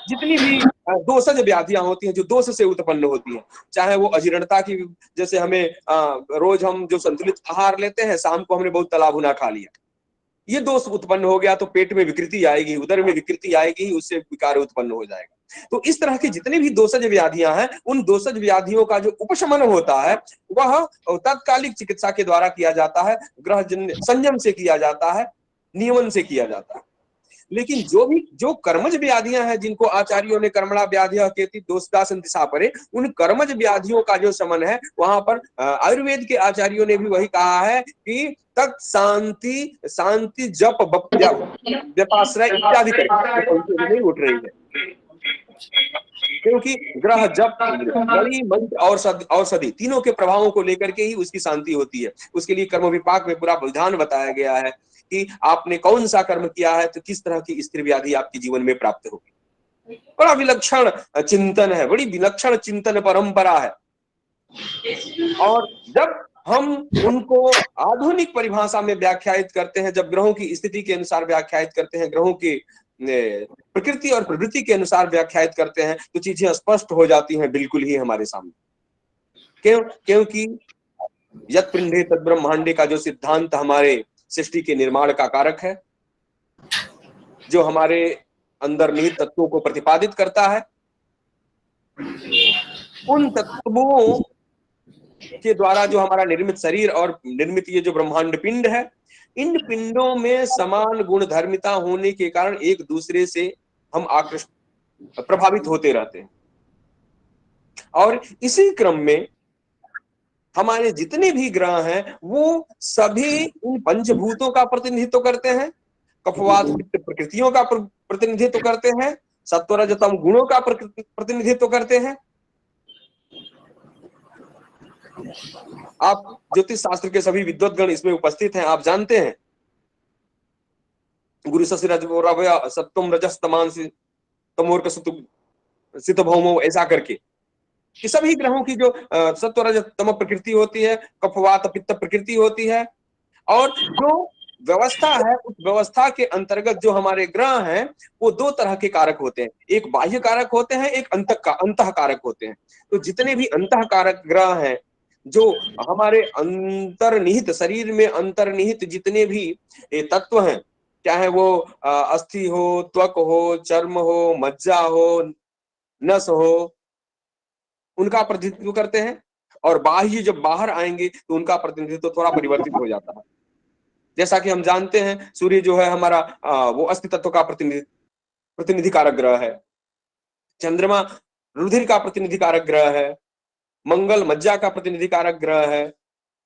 जितनी भी दोषज व्याधियां होती हैं जो दोष से उत्पन्न होती हैं, चाहे वो अजीर्णता की, जैसे हमें रोज हम जो संतुलित आहार लेते हैं, शाम को हमने बहुत तला भुना खा लिया, ये दोष उत्पन्न हो गया तो पेट में विकृति आएगी, उदर में विकृति आएगी, उससे विकार उत्पन्न हो जाएगा। तो इस तरह की जितनी भी दोषज व्याधियां हैं, उन दोषज व्याधियों का जो उपशमन होता है वह तात्कालिक चिकित्सा के द्वारा किया जाता है, ग्रहजन्य संयम से किया जाता है, नियमन से किया जाता है। लेकिन जो कर्मज व्याधियां हैं, जिनको आचार्यों ने कर्मणा व्याधियां केति दोषदा संतिसा परे, उन कर्मज व्याधियों का जो शमन है, वहां पर आयुर्वेद के आचार्यों ने भी वही कहा है कि तत् शांति शांति जप व्यपाश्रय इत्यादि नहीं उठ रही है, क्योंकि ग्रह जप मणि मंत्र औषधि तीनों के प्रभावों को लेकर के ही उसकी शांति होती है। उसके लिए कर्म विपाक में पूरा विधान बताया गया है कि आपने कौन सा कर्म किया है तो किस तरह की स्त्री व्याधि आपके जीवन में प्राप्त होगी। बड़ा विलक्षण चिंतन है, बड़ी विलक्षण चिंतन परंपरा है। और जब हम उनको आधुनिक परिभाषा में व्याख्यायित करते हैं, जब ग्रहों की स्थिति के अनुसार व्याख्यायित करते हैं, ग्रहों की प्रकृति और प्रवृत्ति के अनुसार व्याख्यायित करते हैं, तो चीजें स्पष्ट हो जाती हैं बिल्कुल ही हमारे सामने। क्योंकि यत् पिंडे तद् ब्रह्मांडे का जो सिद्धांत हमारे सृष्टि के निर्माण का कारक है, जो हमारे अंदर निहित तत्वों को प्रतिपादित करता है, उन तत्वों के द्वारा जो हमारा निर्मित शरीर और निर्मित ये जो ब्रह्मांड पिंड है, इन पिंडों में समान गुण धर्मिता होने के कारण एक दूसरे से हम आकृष्ट प्रभावित होते रहते हैं। और इसी क्रम में हमारे जितने भी ग्रह हैं वो सभी इन पंचभूतों का प्रतिनिधित्व करते हैं, कफवात पित्त प्रकृतियों का प्रतिनिधित्व करते हैं, सत्वरजतम गुणों का प्रतिनिधित्व करते हैं। आप ज्योतिष शास्त्र के सभी विद्वद्गण इसमें उपस्थित हैं, आप जानते हैं गुरु सप्तम रजस तमांसी तमोर्क सित भौमो, ऐसा करके कि सभी ग्रहों की जो सत्व रजत तम प्रकृति होती है, कफवात पित्त प्रकृति होती है, और जो व्यवस्था है उस व्यवस्था के अंतर्गत जो हमारे ग्रह हैं वो दो तरह के कारक होते हैं, एक बाह्य कारक होते हैं, एक अंतः कारक होते हैं। तो जितने भी अंतः कारक ग्रह हैं, जो हमारे अंतर्निहित शरीर में अंतर्निहित जितने भी तत्व हैं, चाहे वो अस्थि हो, त्वक हो, चर्म हो, मज्जा हो, नस हो, उनका प्रतिनिधित्व करते हैं। और बाह्य जब बाहर आएंगे तो उनका प्रतिनिधित्व थोड़ा परिवर्तित हो जाता है। जैसा कि हम जानते हैं सूर्य जो है हमारा वो अस्थि तत्व का प्रतिनिधि कारक ग्रह है, चंद्रमा रुधिर का प्रतिनिधि कारक ग्रह है, मंगल मज्जा का प्रतिनिधि कारक ग्रह है,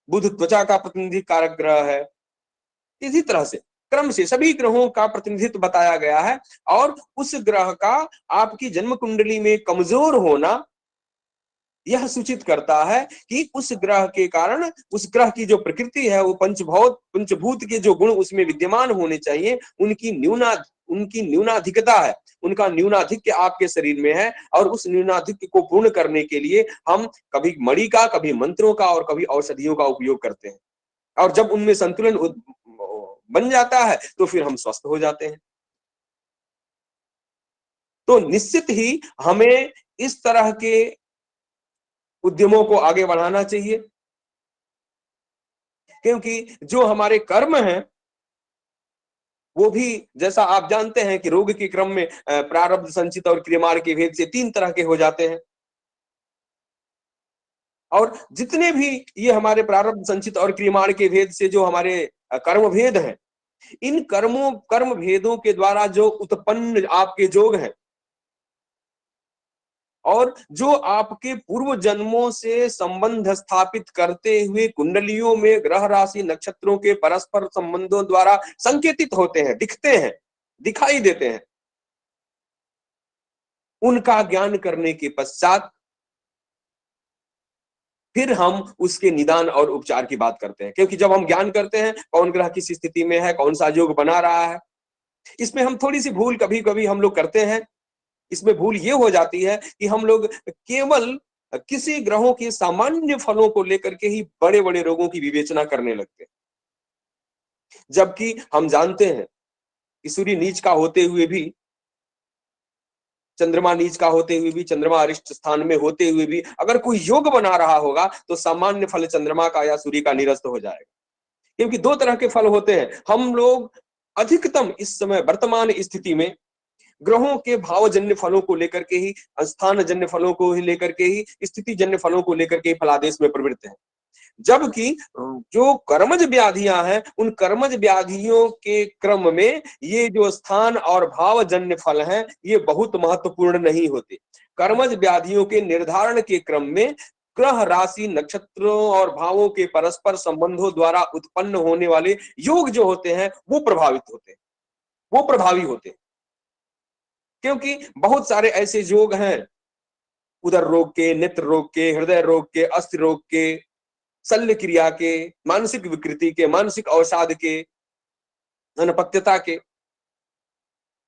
बुध त्वचा का प्रतिनिधि कारक ग्रह है। इसी तरह से क्रम से सभी ग्रहों का प्रतिनिधित्व बताया गया है। और उस ग्रह का आपकी जन्म कुंडली में कमजोर होना यह सूचित करता है कि उस ग्रह के कारण उस ग्रह की जो प्रकृति है वो पंचभूत के जो गुण उसमें विद्यमान होने चाहिए उनकी न्यूनाधिकता है, उनका न्यूनाधिक्य आपके शरीर में है। और उस न्यूनाधिक्य को पूर्ण करने के लिए हम कभी मणि का, कभी मंत्रों का और कभी औषधियों का उपयोग करते हैं। और जब उनमें संतुलन बन जाता है तो फिर हम स्वस्थ हो जाते हैं। तो निश्चित ही हमें इस तरह के उद्यमों को आगे बढ़ाना चाहिए, क्योंकि जो हमारे कर्म हैं वो भी, जैसा आप जानते हैं कि रोग के क्रम में प्रारब्ध, संचित और क्रियमाण के भेद से 3 तरह के हो जाते हैं। और जितने भी ये हमारे प्रारब्ध, संचित और क्रियमाण के भेद से जो हमारे कर्म भेद हैं, इन कर्म भेदों के द्वारा जो उत्पन्न आपके जोग हैं, और जो आपके पूर्व जन्मों से संबंध स्थापित करते हुए कुंडलियों में ग्रह राशि नक्षत्रों के परस्पर संबंधों द्वारा संकेतित होते हैं, दिखते हैं, दिखाई देते हैं, उनका ज्ञान करने के पश्चात फिर हम उसके निदान और उपचार की बात करते हैं। क्योंकि जब हम ज्ञान करते हैं कौन ग्रह किस स्थिति में है, कौन सा योग बना रहा है, इसमें हम थोड़ी सी भूल कभी कभी हम लोग करते हैं। इसमें भूल ये हो जाती है कि हम लोग केवल किसी ग्रहों के सामान्य फलों को लेकर के ही बड़े बड़े रोगों की विवेचना करने लगते हैं, जबकि हम जानते हैं कि सूर्य नीच का होते हुए भी, चंद्रमा नीच का होते हुए भी, चंद्रमा अरिष्ट स्थान में होते हुए भी अगर कोई योग बना रहा होगा तो सामान्य फल चंद्रमा का या सूर्य का निरस्त हो जाएगा। क्योंकि दो तरह के फल होते हैं। हम लोग अधिकतम इस समय वर्तमान स्थिति में ग्रहों के भावजन्य फलों को लेकर के ही, स्थान जन्य फलों को ही लेकर के ही, स्थिति जन्य फलों को लेकर के ही फलादेश में प्रवृत्त है। जबकि जो कर्मज व्याधियां हैं, उन कर्मज व्याधियों के क्रम में ये जो स्थान और भावजन्य फल हैं, ये बहुत महत्वपूर्ण नहीं होते। कर्मज व्याधियों के निर्धारण के क्रम में ग्रह राशि नक्षत्रों और भावों के परस्पर संबंधों द्वारा उत्पन्न होने वाले योग जो होते हैं वो प्रभावित होते हैं, वो प्रभावी होते हैं। क्योंकि बहुत सारे ऐसे योग हैं, उदर रोग के, नेत्र रोग के, हृदय रोग के, अस्थि रोग के, शल्य क्रिया के, मानसिक विकृति के, मानसिक अवसाद के, अनपत्यता के,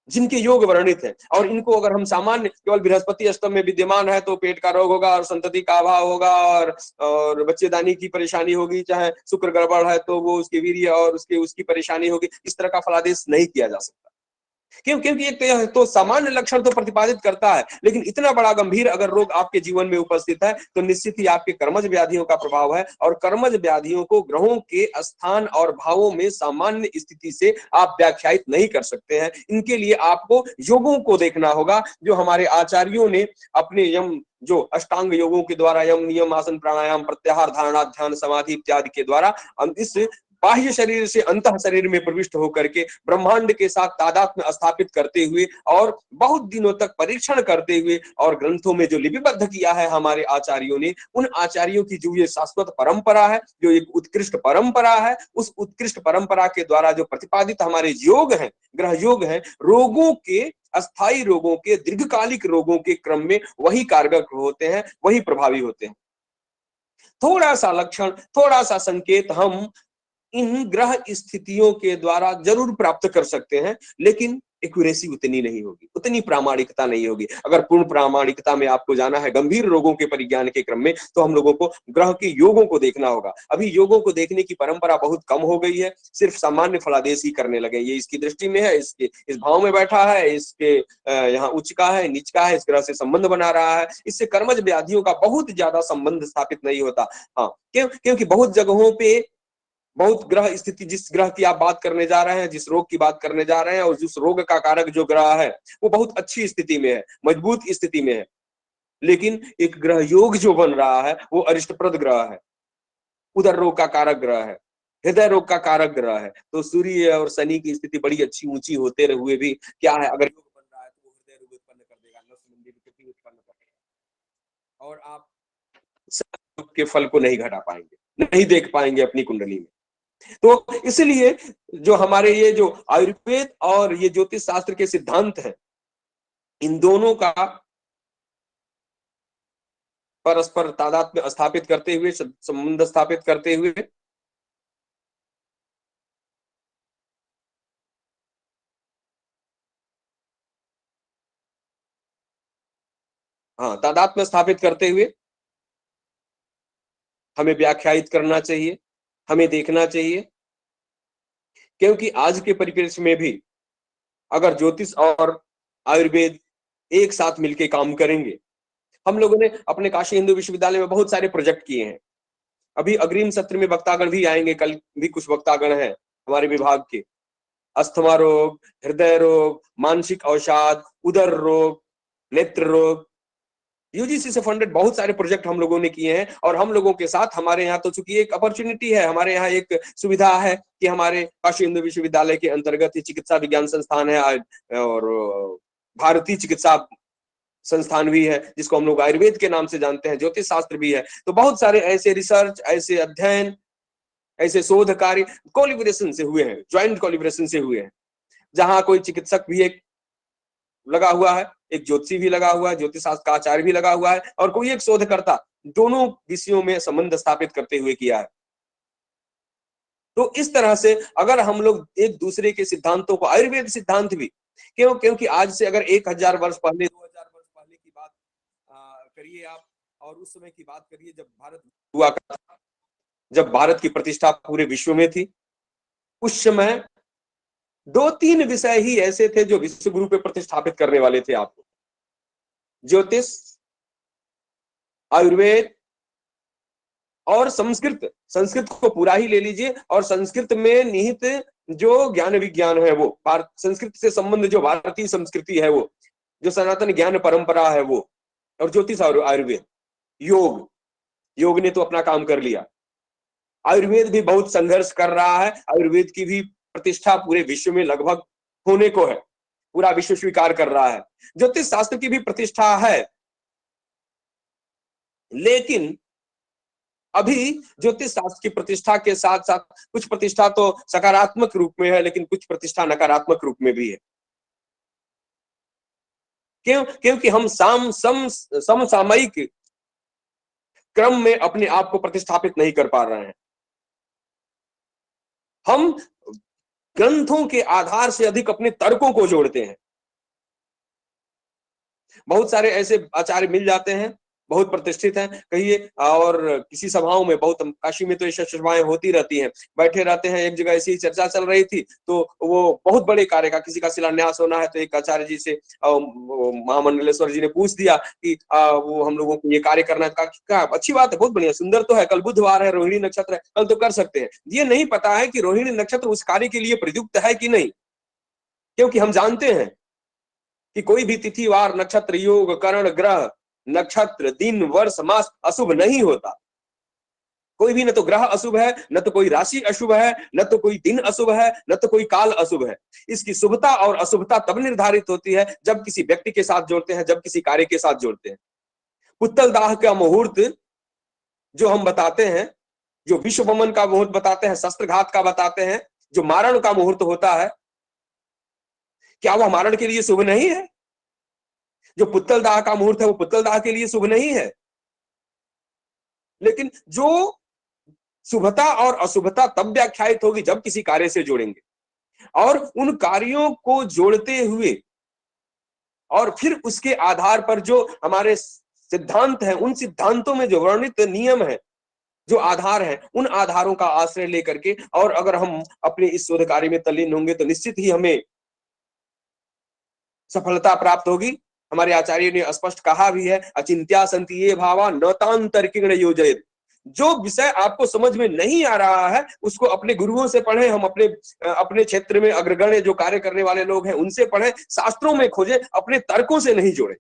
जिनके योग वर्णित है। और इनको अगर हम सामान्य केवल बृहस्पति अष्टम में विद्यमान है तो पेट का रोग होगा और संतति का अभाव होगा और बच्चेदानी की परेशानी होगी, चाहे शुक्र गड़बड़ है तो वो उसके वीर्य और उसकी परेशानी होगी, इस तरह का फलादेश नहीं किया जा सकता। क्योंकि एक तो सामान्य लक्षण तो प्रतिपादित करता है, लेकिन इतना बड़ा गंभीर अगर रोग आपके जीवन में उपस्थित है तो निश्चित ही आपके कर्मज व्याधियों का प्रभाव है। और कर्मज व्याधियों को ग्रहों के स्थान और भावों में सामान्य स्थिति से आप व्याख्यायित नहीं कर सकते हैं। इनके लिए आपको योगों को देखना होगा, जो हमारे आचार्यों ने अपने यम, जो अष्टांग योगों के द्वारा, यम, नियम, आसन, प्राणायाम, प्रत्याहार, धारणा, ध्यान, समाधि इत्यादि के द्वारा हम इस बाह्य शरीर से अंतः शरीर में प्रविष्ट होकर के ब्रह्मांड के साथ तादात्म्य स्थापित करते हुए और बहुत दिनों तक परीक्षण करते हुए और ग्रंथों में जो लिपिबद्ध किया है हमारे आचार्यों ने, उन आचार्यों की जो ये शाश्वत परंपरा है, जो एक उत्कृष्ट परंपरा है, उस उत्कृष्ट परंपरा के द्वारा जो प्रतिपादित हमारे योग हैं, ग्रह योग हैं, रोगों के, अस्थायी रोगों के, दीर्घकालिक रोगों के क्रम में वही कारगर होते हैं, वही प्रभावी होते हैं। थोड़ा सा लक्षण, थोड़ा सा संकेत हम इन ग्रह स्थितियों के द्वारा जरूर प्राप्त कर सकते हैं, लेकिन एक्यूरेसी उतनी नहीं होगी, उतनी प्रामाणिकता नहीं होगी। अगर पूर्ण प्रामाणिकता में आपको जाना है गंभीर रोगों के परिज्ञान के क्रम में, तो हम लोगों को ग्रह के योगों को देखना होगा। अभी योगों को देखने की परंपरा बहुत कम हो गई है, सिर्फ सामान्य फलादेश ही करने लगे। ये इसकी दृष्टि में है, इसके इस भाव में बैठा है, इसके यहाँ उच्च का है, नीच का है, इस ग्रह से संबंध बना रहा है, इससे कर्मज व्याधियों का बहुत ज्यादा संबंध स्थापित नहीं होता। हाँ, क्योंकि बहुत जगहों पे बहुत ग्रह स्थिति, जिस ग्रह की आप बात करने जा रहे हैं, जिस रोग की बात करने जा रहे हैं, और जिस रोग का कारक जो ग्रह है वो बहुत अच्छी स्थिति में है, मजबूत स्थिति में है, लेकिन एक ग्रह योग जो बन रहा है वो अरिष्टप्रद ग्रह है, उदर रोग का कारक ग्रह है, हृदय रोग का कारक ग्रह है। तो सूर्य और शनि की स्थिति बड़ी अच्छी ऊंची होते हुए भी क्या है, अगर योग बन रहा है तो वो हृदय रोग उत्पन्न कर देगा, नस मंदी विकृति उत्पन्न कर देगा, और आप के फल को नहीं घटा पाएंगे, नहीं देख पाएंगे अपनी कुंडली में। तो इसलिए जो हमारे ये जो आयुर्वेद और ये ज्योतिष शास्त्र के सिद्धांत हैं, इन दोनों का परस्पर तादात्म्य स्थापित करते हुए, संबंध स्थापित करते हुए तादात्म्य स्थापित करते हुए हमें व्याख्यायित करना चाहिए, हमें देखना चाहिए। क्योंकि आज के परिप्रेक्ष्य में भी अगर ज्योतिष और आयुर्वेद एक साथ मिलकर काम करेंगे, हम लोगों ने अपने काशी हिंदू विश्वविद्यालय में बहुत सारे प्रोजेक्ट किए हैं। अभी अग्रिम सत्र में वक्तागण भी आएंगे, कल भी कुछ वक्तागण हैं हमारे विभाग के। अस्थमा रोग, हृदय रोग, मानसिक अवसाद, उदर रोग, नेत्र रोग, यूजीसी से फंडेड बहुत सारे प्रोजेक्ट हम लोगों ने किए हैं। और हम लोगों के साथ हमारे यहाँ तो चूंकि एक अपॉर्चुनिटी है, हमारे यहाँ एक सुविधा है कि हमारे काशी हिंदू विश्वविद्यालय के अंतर्गत चिकित्सा विज्ञान संस्थान है और भारतीय चिकित्सा संस्थान भी है जिसको हम लोग आयुर्वेद के नाम से जानते हैं, ज्योतिष शास्त्र भी है। तो बहुत सारे ऐसे रिसर्च, ऐसे अध्ययन, ऐसे शोध कार्य कोलिब्रेशन से हुए हैं, ज्वाइंट कोलिब्रेशन से हुए हैं, जहां कोई चिकित्सक भी एक लगा हुआ है, एक ज्योतिषी भी लगा हुआ है, ज्योतिष शास्त्र का आचार्य भी लगा हुआ है, और कोई एक शोधकर्ता, दोनों विषयों में संबंध स्थापित करते हुए किया है। तो इस तरह से अगर हम लोग एक दूसरे के सिद्धांतों को, आयुर्वेद सिद्धांत भी, क्योंकि आज से अगर 1000 वर्ष पहले, 2000 वर्ष पहले की बात करिए आप, और उस समय की बात करिए जब भारत हुआ करता था, जब भारत की प्रतिष्ठा पूरे विश्व में थी, उस समय 2-3 विषय ही ऐसे थे जो विश्व गुरु पे प्रतिष्ठापित करने वाले थे आपको, ज्योतिष, आयुर्वेद और संस्कृत। संस्कृत को पूरा ही ले लीजिए, और संस्कृत में निहित जो ज्ञान विज्ञान है वो, संस्कृत से संबंध जो भारतीय संस्कृति है वो, जो सनातन ज्ञान परंपरा है वो, और ज्योतिष और आयुर्वेद, योग ने तो अपना काम कर लिया। आयुर्वेद भी बहुत संघर्ष कर रहा है, आयुर्वेद की भी प्रतिष्ठा पूरे विश्व में लगभग होने को है, पूरा विश्व स्वीकार कर रहा है। ज्योतिष शास्त्र की भी प्रतिष्ठा है, लेकिन अभी ज्योतिष शास्त्र की प्रतिष्ठा के साथ साथ कुछ प्रतिष्ठा तो सकारात्मक रूप में है, लेकिन कुछ प्रतिष्ठा नकारात्मक रूप में भी है। क्योंकि हम समसामयिक क्रम में अपने आप को प्रतिष्ठापित नहीं कर पा रहे हैं। हम ग्रंथों के आधार से अधिक अपने तर्कों को जोड़ते हैं। बहुत सारे ऐसे आचार्य मिल जाते हैं, बहुत प्रतिष्ठित हैं कहिए, और किसी सभाओं में, बहुत काशी में तो ये सभाएं होती रहती हैं, बैठे रहते हैं, एक जगह ऐसी चर्चा चल रही थी, तो वो बहुत बड़े कार्य का, किसी का शिलान्यास होना है, तो एक आचार्य जी से महामंडलेश्वर जी ने पूछ दिया कि वो हम लोगों को ये कार्य करना है। कहा अच्छी बात है, बहुत बढ़िया, सुंदर तो है, कल बुधवार है, रोहिणी नक्षत्र है, कल तो कर सकते हैं। ये नहीं पता है कि रोहिणी नक्षत्र उस कार्य के लिए प्रयुक्त है कि नहीं, क्योंकि हम जानते हैं कि कोई भी तिथि, वार, नक्षत्र, योग, करण, ग्रह, नक्षत्र, दिन, वर्ष, मास अशुभ नहीं होता। कोई भी, न तो ग्रह अशुभ है, न तो कोई राशि अशुभ है, न तो कोई दिन अशुभ है, न तो कोई काल अशुभ है। इसकी शुभता और अशुभता तब निर्धारित होती है जब किसी व्यक्ति के साथ जोड़ते हैं, जब किसी कार्य के साथ जोड़ते हैं। पुत्तल दाह का मुहूर्त जो हम बताते हैं, जो विश्व वमन का मुहूर्त बताते हैं, शस्त्रघात का बताते हैं, जो मारण का मुहूर्त होता है, क्या वह मारण के लिए शुभ नहीं है? जो पुत्तल दाह का मुहूर्त है वो पुत्तल दाह के लिए शुभ नहीं है। लेकिन जो शुभता और अशुभता तब व्याख्यायित होगी जब किसी कार्य से जोड़ेंगे, और उन कार्यों को जोड़ते हुए और फिर उसके आधार पर जो हमारे सिद्धांत हैं, उन सिद्धांतों में जो वर्णित नियम है, जो आधार है, उन आधारों का आश्रय लेकर के, और अगर हम अपने इस शोध कार्य में तल्लीन होंगे तो निश्चित ही हमें सफलता प्राप्त होगी। हमारे आचार्य ने स्पष्ट कहा भी है, अचिंत्या संति ये भावा न तांतर्किण योजयेत्। जो विषय आपको समझ में नहीं आ रहा है उसको अपने गुरुओं से पढ़ें, हम अपने क्षेत्र में अग्रगण्य जो कार्य करने वाले लोग हैं उनसे पढ़ें, शास्त्रों में खोजें, अपने तर्कों से नहीं जोड़ें।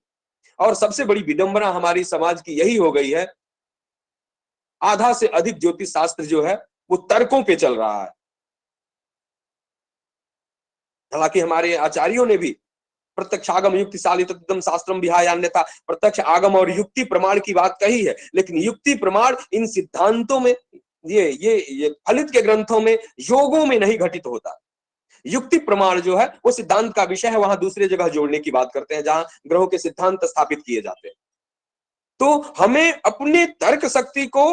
और सबसे बड़ी विडंबना हमारी समाज की यही हो गई है, आधा से अधिक ज्योतिष शास्त्र जो है वो तर्कों पे चल रहा है। हालांकि हमारे आचार्यों ने भी प्रत्यक्ष आगम युक्ति सालितम शास्त्रम विहायान्यथा, प्रत्यक्ष आगम और युक्ति प्रमाण की बात कही है, लेकिन युक्ति प्रमाण इन सिद्धांतों में, ये फलित के ग्रंथों में, योगों में नहीं घटित होता। युक्ति प्रमाण जो है वो सिद्धांत का विषय है, वहां दूसरे जगह जोड़ने की बात करते हैं जहां ग्रहों के सिद्धांत स्थापित किए जाते हैं। तो हमें अपने तर्क शक्ति को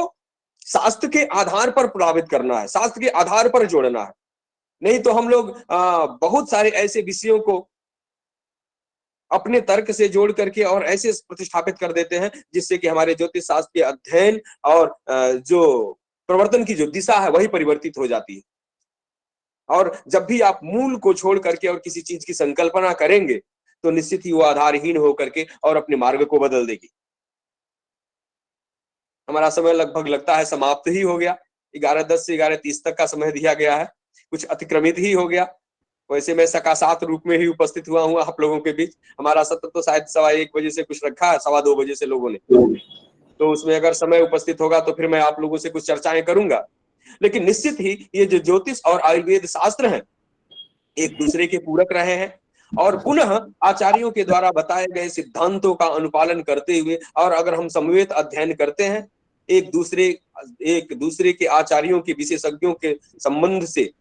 शास्त्र के आधार पर प्रभावित करना है, शास्त्र के आधार पर जोड़ना है। नहीं तो हम लोग बहुत सारे ऐसे विषयों को अपने तर्क से जोड़ करके और ऐसे प्रतिष्ठापित कर देते हैं जिससे कि हमारे ज्योतिष शास्त्र के अध्ययन और जो प्रवर्तन की जो दिशा है वही परिवर्तित हो जाती है। और जब भी आप मूल को छोड़ करके और किसी चीज की संकल्पना करेंगे तो निश्चित ही वो आधारहीन होकर के और अपने मार्ग को बदल देगी। हमारा समय लगभग लगता है समाप्त ही हो गया। 11:10 से 11:30 तक का समय दिया गया है, कुछ अतिक्रमित ही हो गया। वैसे मैं सकाशात रूप में ही उपस्थित हुआ हूँ आप लोगों के बीच। हमारा सत्र तो शायद 1:15 बजे से कुछ रखा है, 2:15 बजे से लोगों ने, तो उसमें अगर समय उपस्थित होगा तो फिर मैं आप लोगों से कुछ चर्चाएं करूंगा। लेकिन निश्चित ही ये जो ज्योतिष और आयुर्वेद शास्त्र हैं एक दूसरे के पूरक रहे हैं, और पुनः आचार्यों के द्वारा बताए गए सिद्धांतों का अनुपालन करते हुए, और अगर हम समवेत अध्ययन करते हैं, एक दूसरे के आचार्यों के, विशेषज्ञों के संबंध से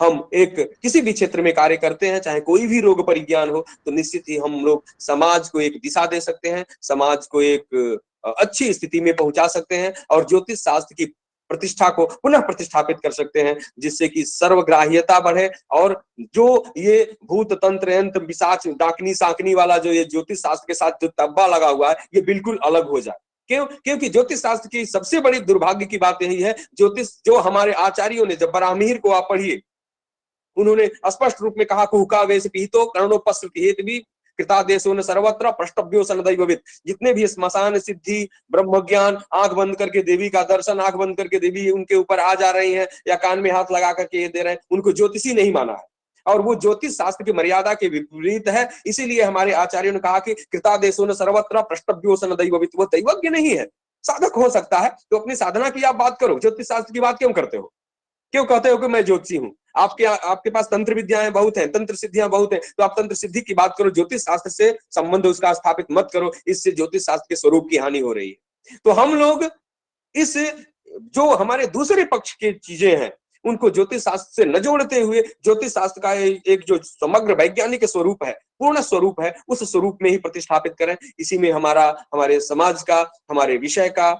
हम एक किसी भी क्षेत्र में कार्य करते हैं, चाहे कोई भी रोग परिज्ञान हो, तो निश्चित ही हम लोग समाज को एक दिशा दे सकते हैं, समाज को एक अच्छी स्थिति में पहुंचा सकते हैं और ज्योतिष शास्त्र की प्रतिष्ठा को पुनः प्रतिष्ठापित कर सकते हैं, जिससे कि सर्वग्राह्यता बढ़े और जो ये भूत तंत्र यंत्र पिशाच डाकनी साकनी वाला जो ये ज्योतिष शास्त्र के साथ जो तब्बा लगा हुआ है, ये बिल्कुल अलग हो जाए। क्यों? क्योंकि ज्योतिष शास्त्र की सबसे बड़ी दुर्भाग्य की बात यही है, ज्योतिष जो हमारे आचार्यों ने, जब बराहमिहिर को आप पढ़िए, उन्होंने स्पष्ट रूप में कहा, कुहका वेश पीतो कर्णोपस्थित भी कृतादेशो न सर्वत्र प्रष्टभ्यो सनदैवविद। जितने भी स्मशान सिद्धि, ब्रह्म ज्ञान, आंख बंद करके देवी का दर्शन, आंख बंद करके देवी उनके ऊपर आ जा रही हैं या कान में हाथ लगा करके ये दे रहे हैं, उनको ज्योतिषी नहीं माना है और वो ज्योतिष शास्त्र की मर्यादा के विपरीत है। इसीलिए हमारे आचार्यों ने कहा कि कृतादेशो न सर्वत्र प्रष्टभ्यो सनदैवविद। वो दैवज्ञ नहीं है, साधक हो सकता है, तो अपनी साधना की आप बात करो, ज्योतिष शास्त्र की बात क्यों करते हो? क्यों कहते हो कि मैं ज्योतिषी हूं? आपके पास तंत्र विद्याएं बहुत हैं, तंत्र सिद्धियां बहुत हैं, तो आप तंत्र सिद्धि की बात करो, ज्योतिष शास्त्र से संबंध उसका स्थापित मत करो, इससे ज्योतिष शास्त्र के स्वरूप की हानि हो रही है। तो हम लोग इस जो हमारे दूसरे पक्ष की चीजें हैं, उनको ज्योतिष शास्त्र से न जोड़ते हुए ज्योतिष शास्त्र का एक जो समग्र वैज्ञानिक स्वरूप है, पूर्ण स्वरूप है, उस स्वरूप में ही प्रतिष्ठापित करें। इसी में हमारे समाज का, हमारे विषय का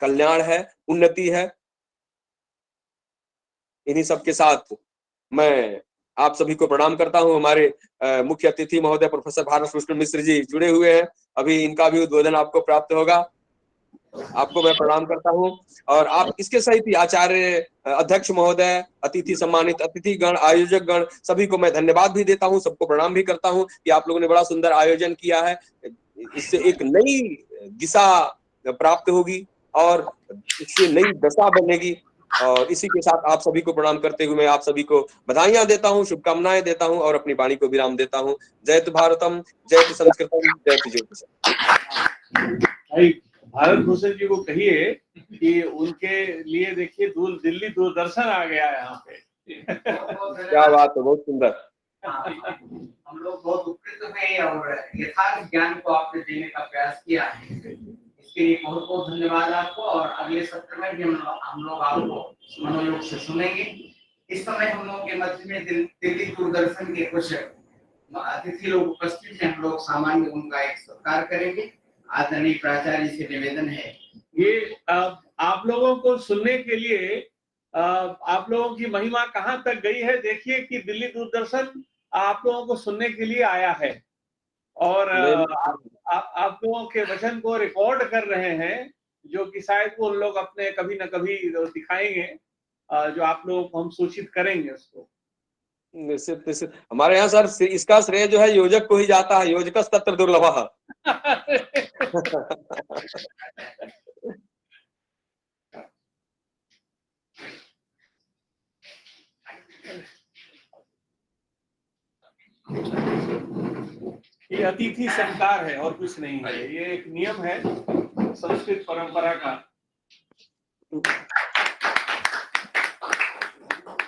कल्याण है, उन्नति है। इन्हीं सब के साथ मैं आप सभी को प्रणाम करता हूं। हमारे मुख्य अतिथि महोदय प्रोफेसर भारत भूषण मिश्र जी जुड़े हुए हैं, अभी इनका भी उद्बोधन आपको प्राप्त होगा। आपको मैं प्रणाम करता हूं और आप इसके सहित ही आचार्य अध्यक्ष महोदय, अतिथि सम्मानित अतिथिगण, आयोजक गण, सभी को मैं धन्यवाद भी देता हूं, सबको प्रणाम भी करता हूं कि आप लोगों ने बड़ा सुंदर आयोजन किया है। इससे एक नई दिशा प्राप्त होगी और इससे नई दशा बनेगी। और इसी के साथ आप सभी को प्रणाम करते हुए मैं आप सभी को बधाइयां देता हूं, शुभकामनाएं देता हूं और अपनी वाणी को विराम देता हूं। जयतु भारतम, जयतु संस्कृतम, जयतु ज्योतिषम। भाई भारत भूषण जी को कहिए कि उनके लिए देखिए दिल्ली दूरदर्शन आ गया है यहाँ पे। क्या बात है, बहुत सुंदर। हम लोग बहुत उपकृत हुए और यथार्थ ज्ञान को आपने देने का प्रयास किया है, इसके लिए बहुत बहुत धन्यवाद आपको। और अगले सत्र में भी हम लोग आपको मनोयोग से सुनेंगे। इस समय हम लोग के मध्य में दिल्ली दूरदर्शन के कुछ अतिथि लोग उपस्थित हैं, हम लोग सामान्य उनका एक सत्कार करेंगे। आदरणीय प्राचार्य से निवेदन है, ये आप लोगों को सुनने के लिए आप लोगों की महिमा कहाँ तक गई है, देखिए कि दिल्ली दूरदर्शन आप लोगों को सुनने के लिए आया है और आप लोगों के वचन को रिकॉर्ड कर रहे हैं, जो कि शायद वो लोग अपने कभी न कभी दिखाएंगे, जो आप लोगों को हम सूचित करेंगे उसको। निश्चित हमारे यहाँ सर इसका श्रेय जो है योजक को ही जाता है, योजकस तत्र दुर्लभः। ये अतिथि सत्कार है और कुछ नहीं है, ये एक नियम है संस्कृत परंपरा का।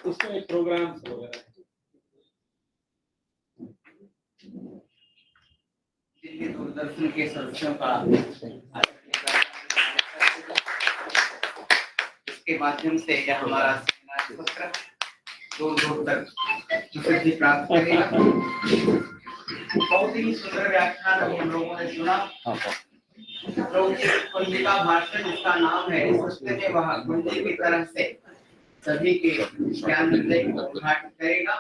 इसमें प्रोग्राम वगैरह दिल्ली दूरदर्शन के सदस्यों का इसके माध्यम से यह हमारा सत्र दूर दूर तक प्रसिद्धि प्राप्त करेगा। बहुत ही सुंदर व्याख्यान अभी हम लोगों ने सुना। कुंजी का भाषण, इसका नाम है, सोचते थे वह कुंजी की तरह से सभी के ज्ञान हृदय को उद्घाटन करेगा।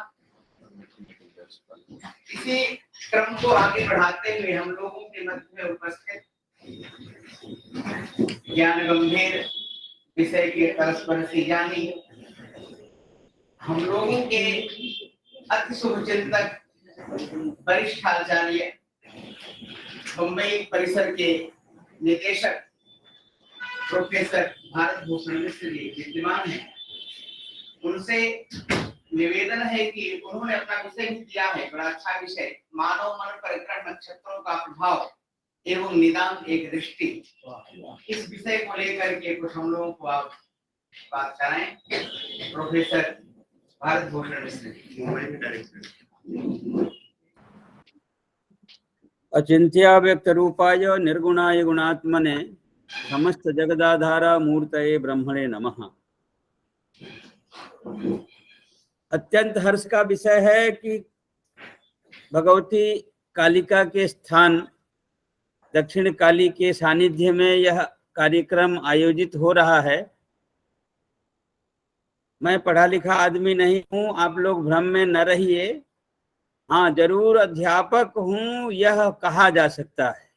इसी क्रम को आगे बढ़ाते हुए हम लोगों के मध्य में उपस्थित ज्ञान गंभीर विषय के परस्पर से जानी हम लोगों के अति शुभचिंतक वरिष्ठ आचार्य, मुंबई परिसर के निदेशक प्रोफेसर भारत भूषण मिश्र जी विद्यमान हैं। उनसे निवेदन है कि उन्होंने अपना विषय भी दिया है, बड़ा अच्छा विषय, मानव मन पर ग्रह नक्षत्रों का प्रभाव एवं निदान एक दृष्टि। इस विषय को लेकर के कुछ हम लोगों को आप बात कराएं। प्रोफेसर भारत भूषण मिश्र जी, मुंबई में डायरेक्टर। अचिंत्या व्यक्त रूपाय निर्गुणाय गुणात्मने समस्त जगदाधार मूर्तये ब्रह्मणे नमः। अत्यंत हर्ष का विषय है कि भगवती कालिका के स्थान दक्षिण काली के सानिध्य में यह कार्यक्रम आयोजित हो रहा है। मैं पढ़ा लिखा आदमी नहीं हूं, आप लोग भ्रम में न रहिए। हाँ, जरूर अध्यापक हूं यह कहा जा सकता है।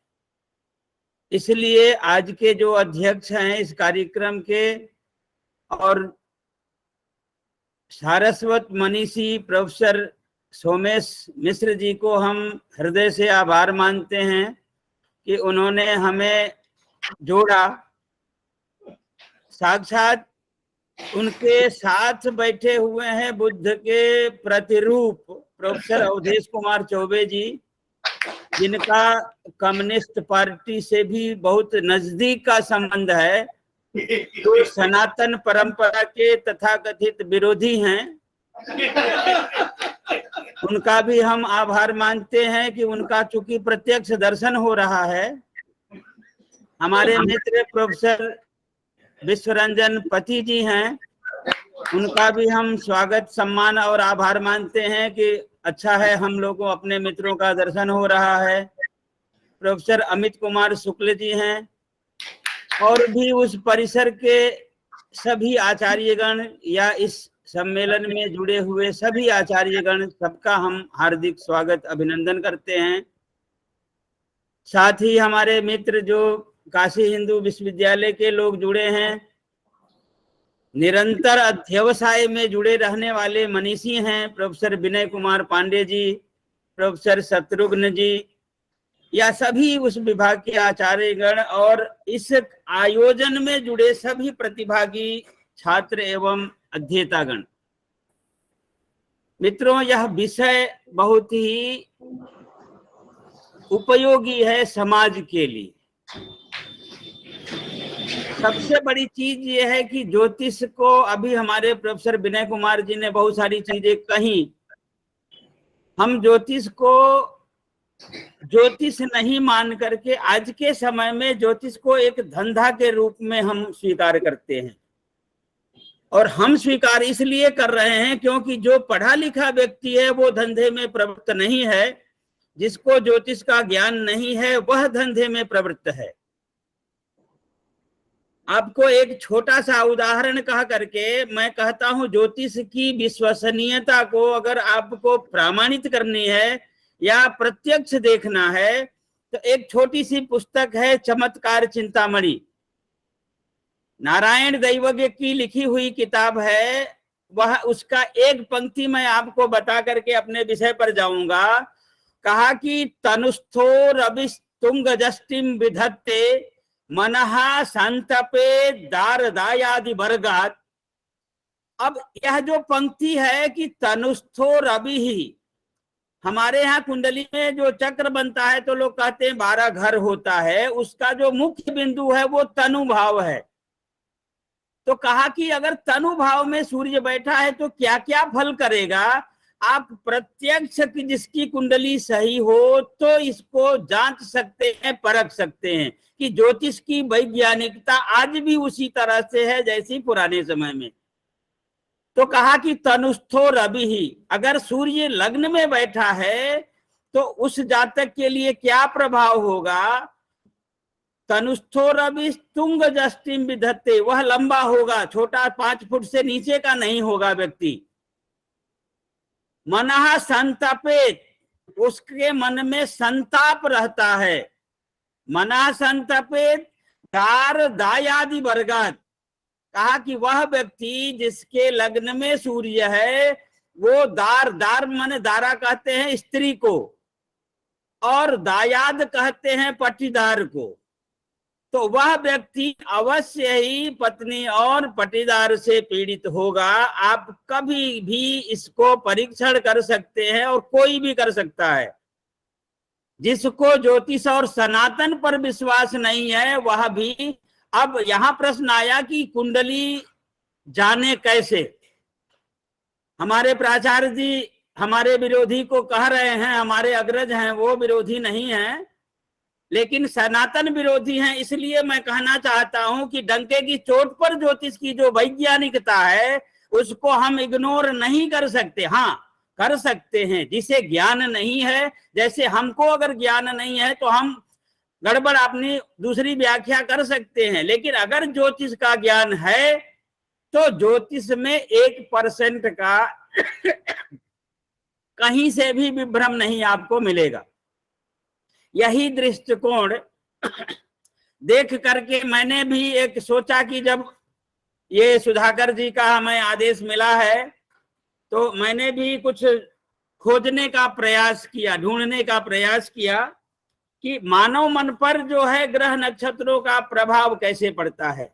इसलिए आज के जो अध्यक्ष हैं इस कार्यक्रम के और सारस्वत मनीषी प्रोफेसर सोमेश मिश्र जी को हम हृदय से आभार मानते हैं कि उन्होंने हमें जोड़ा। साक्षात उनके साथ बैठे हुए हैं बुद्ध के प्रतिरूप प्रोफेसर अवधेश कुमार चौबे जी, जिनका कम्युनिस्ट पार्टी से भी बहुत नजदीक का संबंध है, जो सनातन परंपरा के तथाकथित विरोधी हैं। उनका भी हम आभार मानते हैं कि उनका चूंकि प्रत्यक्ष दर्शन हो रहा है। हमारे मित्र प्रोफेसर विश्वरंजन पति जी हैं, उनका भी हम स्वागत सम्मान और आभार मानते हैं कि अच्छा है हम लोगों को अपने मित्रों का दर्शन हो रहा है। प्रोफेसर अमित कुमार शुक्ल जी हैं और भी उस परिसर के सभी आचार्यगण या इस सम्मेलन में जुड़े हुए सभी आचार्यगण, सबका हम हार्दिक स्वागत अभिनंदन करते हैं। साथ ही हमारे मित्र जो काशी हिंदू विश्वविद्यालय के लोग जुड़े हैं, निरंतर अध्यवसाय में जुड़े रहने वाले मनीषी हैं, प्रोफेसर विनय कुमार पांडे जी, प्रोफेसर शत्रुघ्न जी, या सभी उस विभाग के आचार्यगण और इस आयोजन में जुड़े सभी प्रतिभागी छात्र एवं अध्येतागण। मित्रों, यह विषय बहुत ही उपयोगी है समाज के लिए। सबसे बड़ी चीज ये है कि ज्योतिष को, अभी हमारे प्रोफेसर विनय कुमार जी ने बहुत सारी चीजें कही, हम ज्योतिष को ज्योतिष नहीं मान करके आज के समय में ज्योतिष को एक धंधा के रूप में हम स्वीकार करते हैं। और हम स्वीकार इसलिए कर रहे हैं क्योंकि जो पढ़ा लिखा व्यक्ति है वो धंधे में प्रवृत्त नहीं है, जिसको ज्योतिष का ज्ञान नहीं है वह धंधे में प्रवृत्त है। आपको एक छोटा सा उदाहरण कह करके मैं कहता हूं, ज्योतिष की विश्वसनीयता को अगर आपको प्रमाणित करनी है या प्रत्यक्ष देखना है तो एक छोटी सी पुस्तक है चमत्कार चिंतामणि, नारायण दैवज्ञ की लिखी हुई किताब है। वह उसका एक पंक्ति मैं आपको बता करके अपने विषय पर जाऊंगा। कहा कि तनुस्थो रविस्तुंग जष्टिम विधत्ते मनहा संतपे दारदायादि वर्गात। अब यह जो पंक्ति है कि तनुस्थो रवि ही, हमारे यहाँ कुंडली में जो चक्र बनता है तो लोग कहते हैं 12 घर होता है, उसका जो मुख्य बिंदु है वो तनु भाव है। तो कहा कि अगर तनु भाव में सूर्य बैठा है तो क्या क्या फल करेगा। आप प्रत्यक्ष की जिसकी कुंडली सही हो तो इसको जांच सकते हैं, परख सकते हैं कि ज्योतिष की वैज्ञानिकता आज भी उसी तरह से है जैसी पुराने समय में। तो कहा कि तनुस्थो रवि ही, अगर सूर्य लग्न में बैठा है तो उस जातक के लिए क्या प्रभाव होगा। तनुस्थो रवि तुंग जष्टिम विधत्ते, वह लंबा होगा, छोटा 5 फुट से नीचे का नहीं होगा व्यक्ति। मनः संतापेत, उसके मन में संताप रहता है। मनः संतापेत दार दायादि वर्गात, कहा कि वह व्यक्ति जिसके लग्न में सूर्य है वो दार माने दारा कहते हैं स्त्री को, और दायाद कहते हैं पटीदार को। तो वह व्यक्ति अवश्य ही पत्नी और पटीदार से पीड़ित होगा। आप कभी भी इसको परीक्षण कर सकते हैं और कोई भी कर सकता है। जिसको ज्योतिष और सनातन पर विश्वास नहीं है वह भी। अब यहां प्रश्न आया कि कुंडली जाने कैसे। हमारे प्राचार्य जी हमारे विरोधी को कह रहे हैं, हमारे अग्रज हैं, वो विरोधी नहीं हैं, लेकिन सनातन विरोधी हैं। इसलिए मैं कहना चाहता हूं कि डंके की चोट पर ज्योतिष की जो वैज्ञानिकता है उसको हम इग्नोर नहीं कर सकते। हाँ, कर सकते हैं जिसे ज्ञान नहीं है। जैसे हमको अगर ज्ञान नहीं है तो हम गड़बड़ अपनी दूसरी व्याख्या कर सकते हैं, लेकिन अगर ज्योतिष का ज्ञान है तो ज्योतिष में 1% का कहीं से भी विभ्रम नहीं आपको मिलेगा। यही दृष्टिकोण देख करके मैंने भी एक सोचा कि जब ये सुधाकर जी का हमें आदेश मिला है तो मैंने भी कुछ खोजने का प्रयास किया, ढूंढने का प्रयास किया कि मानव मन पर जो है ग्रह नक्षत्रों का प्रभाव कैसे पड़ता है।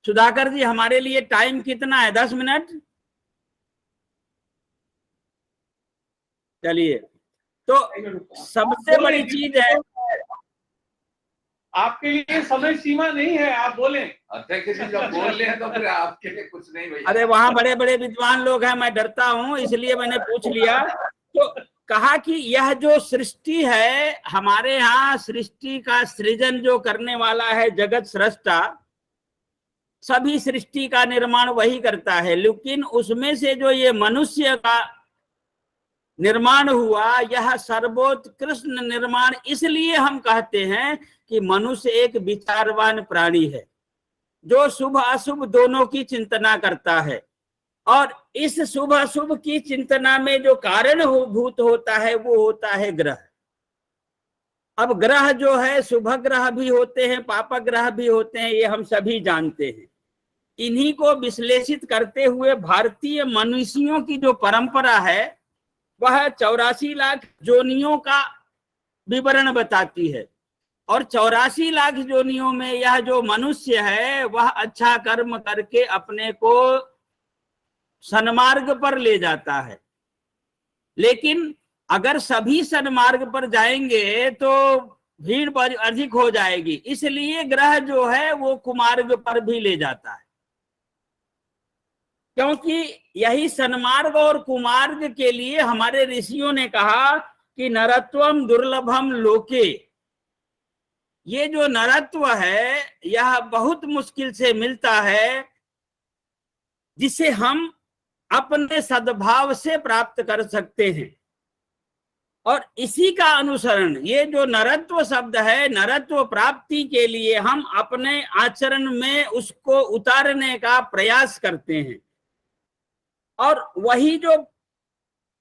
सुधाकर जी, हमारे लिए टाइम कितना है? 10 मिनट। चलिए, तो सबसे बड़ी चीज है, आपके लिए समय सीमा नहीं है, आप बोलें। अध्यक्ष जी जब बोल रहे हैं तो फिर आपके लिए कुछ नहीं भैया। अरे वहां बड़े बड़े विद्वान लोग हैं, मैं डरता हूं, इसलिए मैंने पूछ लिया। तो कहा कि यह जो सृष्टि है, हमारे यहाँ सृष्टि का सृजन जो करने वाला है जगत सृष्टा, सभी सृष्टि का निर्माण वही करता है, लेकिन उसमें से जो ये मनुष्य का निर्माण हुआ, यह सर्वोत्कृष्ट निर्माण इसलिए हम कहते हैं कि मनुष्य एक विचारवान प्राणी है जो शुभ अशुभ दोनों की चिंतना करता है, और इस शुभ अशुभ की चिंतना में जो कारण भूत होता है वो होता है ग्रह। अब ग्रह जो है, शुभ ग्रह भी होते हैं, पाप ग्रह भी होते हैं, ये हम सभी जानते हैं। इन्हीं को विश्लेषित करते हुए भारतीय मनुष्यों की जो परंपरा है वह 84 लाख जोनियों का विवरण बताती है, और 84 लाख जोनियों में यह जो मनुष्य है वह अच्छा कर्म करके अपने को सन्मार्ग पर ले जाता है। लेकिन अगर सभी सन्मार्ग पर जाएंगे तो भीड़ अधिक हो जाएगी, इसलिए ग्रह जो है वो कुमार्ग पर भी ले जाता है, क्योंकि यही सन्मार्ग और कुमार्ग के लिए हमारे ऋषियों ने कहा कि नरत्वम दुर्लभम लोके। ये जो नरत्व है यह बहुत मुश्किल से मिलता है, जिसे हम अपने सद्भाव से प्राप्त कर सकते हैं। और इसी का अनुसरण, ये जो नरत्व शब्द है, नरत्व प्राप्ति के लिए हम अपने आचरण में उसको उतारने का प्रयास करते हैं, और वही जो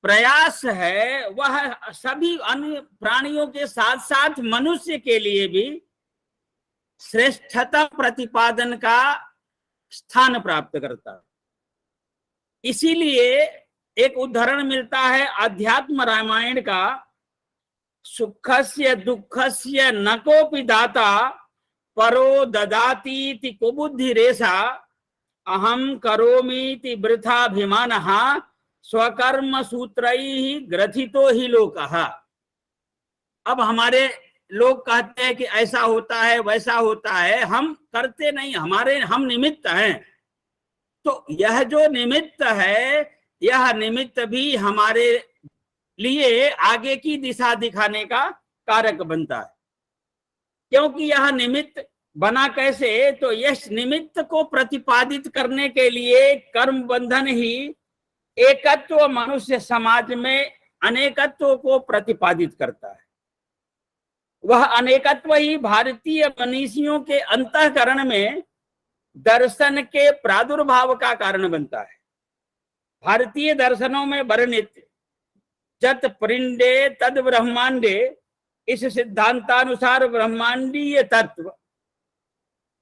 प्रयास है वह सभी अन्य प्राणियों के साथ साथ मनुष्य के लिए भी श्रेष्ठता प्रतिपादन का स्थान प्राप्त करता है। इसीलिए एक उदाहरण मिलता है अध्यात्म रामायण का, सुखस्य दुःखस्य न कोपि दाता परो ददातीति कुबुद्धि रेषा अहम करोमीति वृथाभिमानः स्वकर्म सूत्रैः ग्रथितो हि लोकः। अब हमारे लोग कहते हैं कि ऐसा होता है वैसा होता है, हम करते नहीं, हम निमित्त हैं। तो यह जो निमित्त है, यह निमित्त भी हमारे लिए आगे की दिशा दिखाने का कारक बनता है। क्योंकि यह निमित्त बना कैसे, तो यश निमित्त को प्रतिपादित करने के लिए कर्म बंधन ही एकत्व मनुष्य समाज में अनेकत्व को प्रतिपादित करता है। वह अनेकत्व ही भारतीय मनीषियों के अंतःकरण में दर्शन के प्रादुर्भाव का कारण बनता है। भारतीय दर्शनों में वर्णित जत पिंडे तद ब्रह्मांडे, इस सिद्धांतानुसार ब्रह्मांडीय तत्व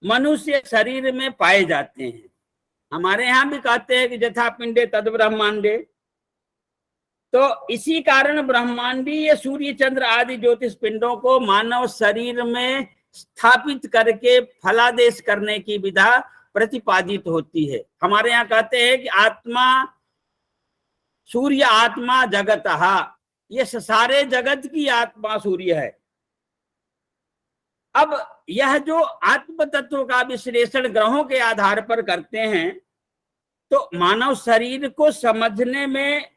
मनुष्य शरीर में पाए जाते हैं। हमारे यहाँ भी कहते हैं कि जथा पिंडे तद ब्रह्मांडे। तो इसी कारण ब्रह्मांडीय सूर्य चंद्र आदि ज्योतिष पिंडों को मानव शरीर में स्थापित करके फलादेश करने की विधा प्रतिपादित होती है। हमारे यहाँ कहते हैं कि आत्मा सूर्य आत्मा जगतः, ये सारे जगत की आत्मा सूर्य है। अब यह जो आत्म तत्व का विश्लेषण ग्रहों के आधार पर करते हैं, तो मानव शरीर को समझने में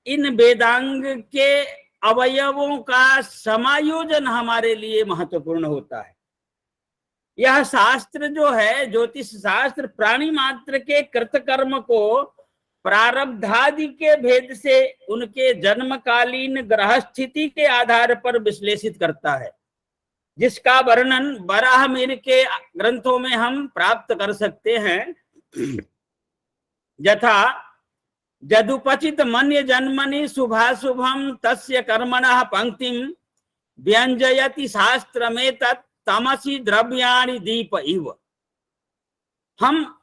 इन वेदांग के अवयवों का समायोजन हमारे लिए महत्वपूर्ण होता है। यह शास्त्र जो है, ज्योतिष शास्त्र, प्राणी मात्र के कृतकर्म को प्रारब्धादि के भेद से उनके जन्मकालीन ग्रह स्थिति के आधार पर विश्लेषित करता है, जिसका वर्णन बराहमिहिर के ग्रंथों में हम प्राप्त कर सकते हैं। यथा यदुपचित मन्य जन्मनि शुभाशुभम तस्य कर्मणः पंक्तिम व्यंजयति शास्त्रमें तत् तमसी द्रव्याणि दीप इव। हम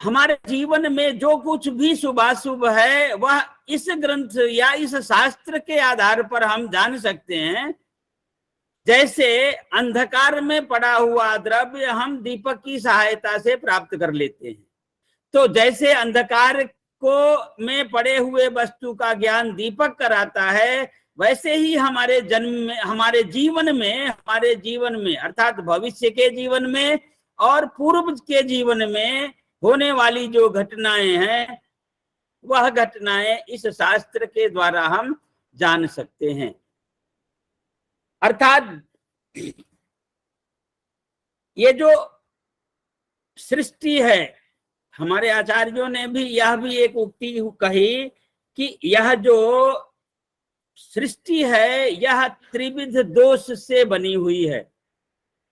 हमारे जीवन में जो कुछ भी शुभाशुभ है वह इस ग्रंथ या इस शास्त्र के आधार पर हम जान सकते हैं। जैसे अंधकार में पड़ा हुआ द्रव्य हम दीपक की सहायता से प्राप्त कर लेते हैं, तो जैसे अंधकार को में पड़े हुए वस्तु का ज्ञान दीपक कराता है, वैसे ही हमारे जन्म में, हमारे जीवन में अर्थात भविष्य के जीवन में और पूर्व के जीवन में होने वाली जो घटनाएं हैं, वह घटनाएं इस शास्त्र के द्वारा हम जान सकते हैं। अर्थात ये जो सृष्टि है, हमारे आचार्यों ने भी यह भी एक उक्ति कही कि यह जो सृष्टि है यह त्रिविध दोष से बनी हुई है,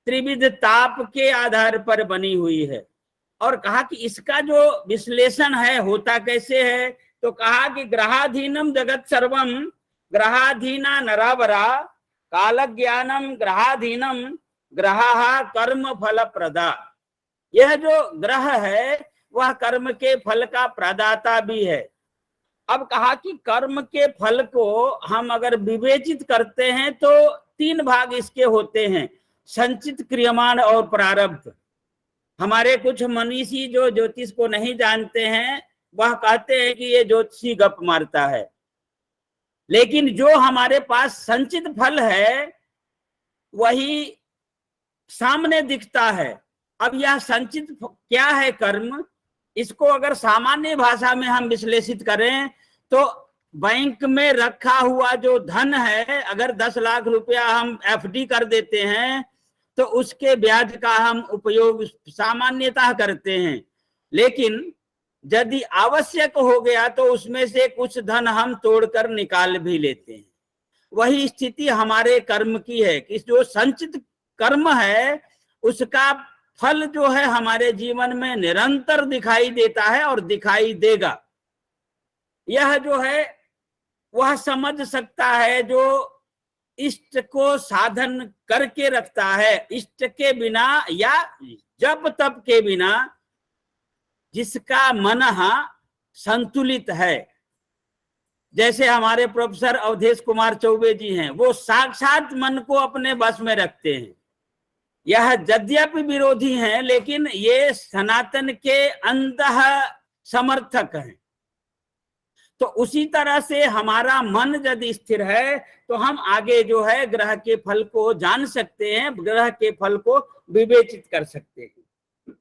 त्रिविध ताप के आधार पर बनी हुई है। और कहा कि इसका जो विश्लेषण है होता कैसे है, तो कहा कि ग्रहाधीनम जगत सर्वम ग्रहाधीना नरावरा काल ज्ञानम ग्रहाधीनम ग्रहा कर्म फल प्रदा। यह जो ग्रह है वह कर्म के फल का प्रदाता भी है। अब कहा कि कर्म के फल को हम अगर विवेचित करते हैं तो 3 भाग इसके होते हैं, संचित, क्रियमाण और प्रारब्ध। हमारे कुछ मनीषी जो ज्योतिष को नहीं जानते हैं वह कहते हैं कि ये ज्योतिषी गप मारता है, लेकिन जो हमारे पास संचित फल है वही सामने दिखता है। अब यह संचित क्या है कर्म, इसको अगर सामान्य भाषा में हम विश्लेषित करें तो बैंक में रखा हुआ जो धन है, अगर 10 लाख रुपया हम एफडी कर देते हैं तो उसके ब्याज का हम उपयोग सामान्यतः करते हैं, लेकिन यदि आवश्यक हो गया तो उसमें से कुछ धन हम तोड़कर निकाल भी लेते हैं। वही स्थिति हमारे कर्म की है कि जो संचित कर्म है उसका फल जो है हमारे जीवन में निरंतर दिखाई देता है और दिखाई देगा। यह जो है वह समझ सकता है जो इष्ट को साधन करके रखता है, इष्ट के बिना या जप तप के बिना जिसका मन संतुलित है। जैसे हमारे प्रोफेसर अवधेश कुमार चौबे जी हैं, वो साक्षात मन को अपने बस में रखते हैं। यह यद्यपि विरोधी हैं लेकिन ये सनातन के अंतः समर्थक हैं। तो उसी तरह से हमारा मन यदि स्थिर है तो हम आगे जो है ग्रह के फल को जान सकते हैं, ग्रह के फल को विवेचित कर सकते हैं।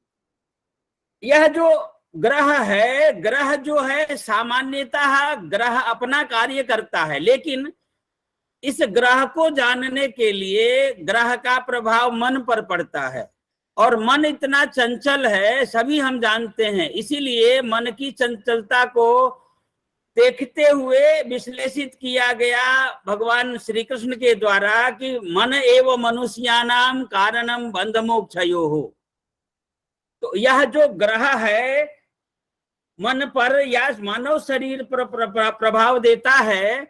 यह जो ग्रह है, ग्रह जो है सामान्यतः ग्रह अपना कार्य करता है, लेकिन इस ग्रह को जानने के लिए ग्रह का प्रभाव मन पर पड़ता है और मन इतना चंचल है, सभी हम जानते हैं। इसीलिए मन की चंचलता को देखते हुए विश्लेषित किया गया भगवान श्री कृष्ण के द्वारा कि मन एवं मनुष्यानाम कारणम बंध मोक्षयो हो। तो यह जो ग्रह है मन पर या मानव शरीर पर प्रभाव देता है,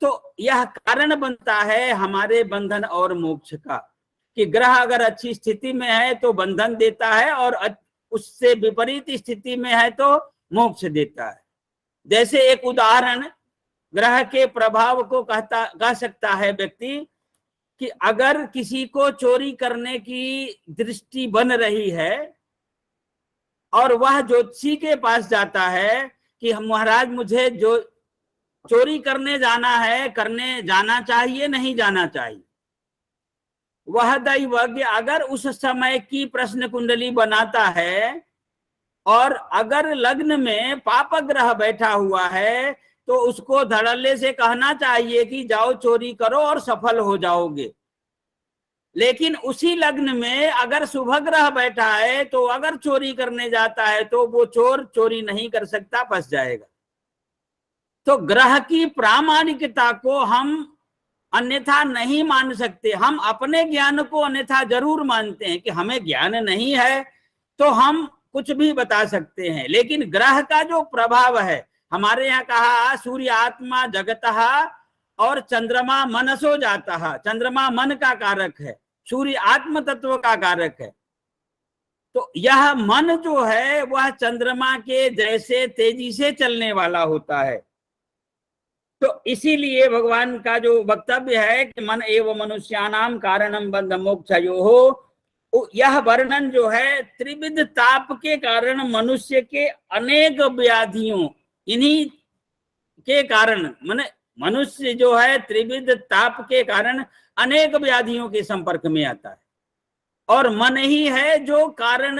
तो यह कारण बनता है हमारे बंधन और मोक्ष का, कि ग्रह अगर अच्छी स्थिति में है तो बंधन देता है और उससे विपरीत स्थिति में है तो मोक्ष देता है। जैसे एक उदाहरण ग्रह के प्रभाव को कह सकता है व्यक्ति कि अगर किसी को चोरी करने की दृष्टि बन रही है और वह ज्योतिषी के पास जाता है कि महाराज मुझे जो चोरी करने जाना है, करने जाना चाहिए नहीं जाना चाहिए, वह दैवज्ञ अगर उस समय की प्रश्न कुंडली बनाता है और अगर लग्न में पाप ग्रह बैठा हुआ है तो उसको धड़ल्ले से कहना चाहिए कि जाओ चोरी करो और सफल हो जाओगे। लेकिन उसी लग्न में अगर शुभ ग्रह बैठा है तो अगर चोरी करने जाता है तो वो चोर चोरी नहीं कर सकता, फंस जाएगा। तो ग्रह की प्रामाणिकता को हम अन्यथा नहीं मान सकते। हम अपने ज्ञान को अन्यथा जरूर मानते हैं कि हमें ज्ञान नहीं है तो हम कुछ भी बता सकते हैं, लेकिन ग्रह का जो प्रभाव है, हमारे यहाँ कहा सूर्य आत्मा जगतः और चंद्रमा मनसो जाता। चंद्रमा मन का कारक है, सूर्य आत्म तत्व का कारक है। तो यह मन जो है वह चंद्रमा के जैसे तेजी से चलने वाला होता है। तो इसीलिए भगवान का जो वक्तव्य है कि मन एवं मनुष्यानाम कारणम बंध मोक्षयोः, यह वर्णन जो है त्रिविध ताप के कारण मनुष्य के अनेक व्याधियों, इन्हीं के कारण मनुष्य जो है त्रिविध ताप के कारण अनेक व्याधियों के संपर्क में आता है। और मन ही है जो कारण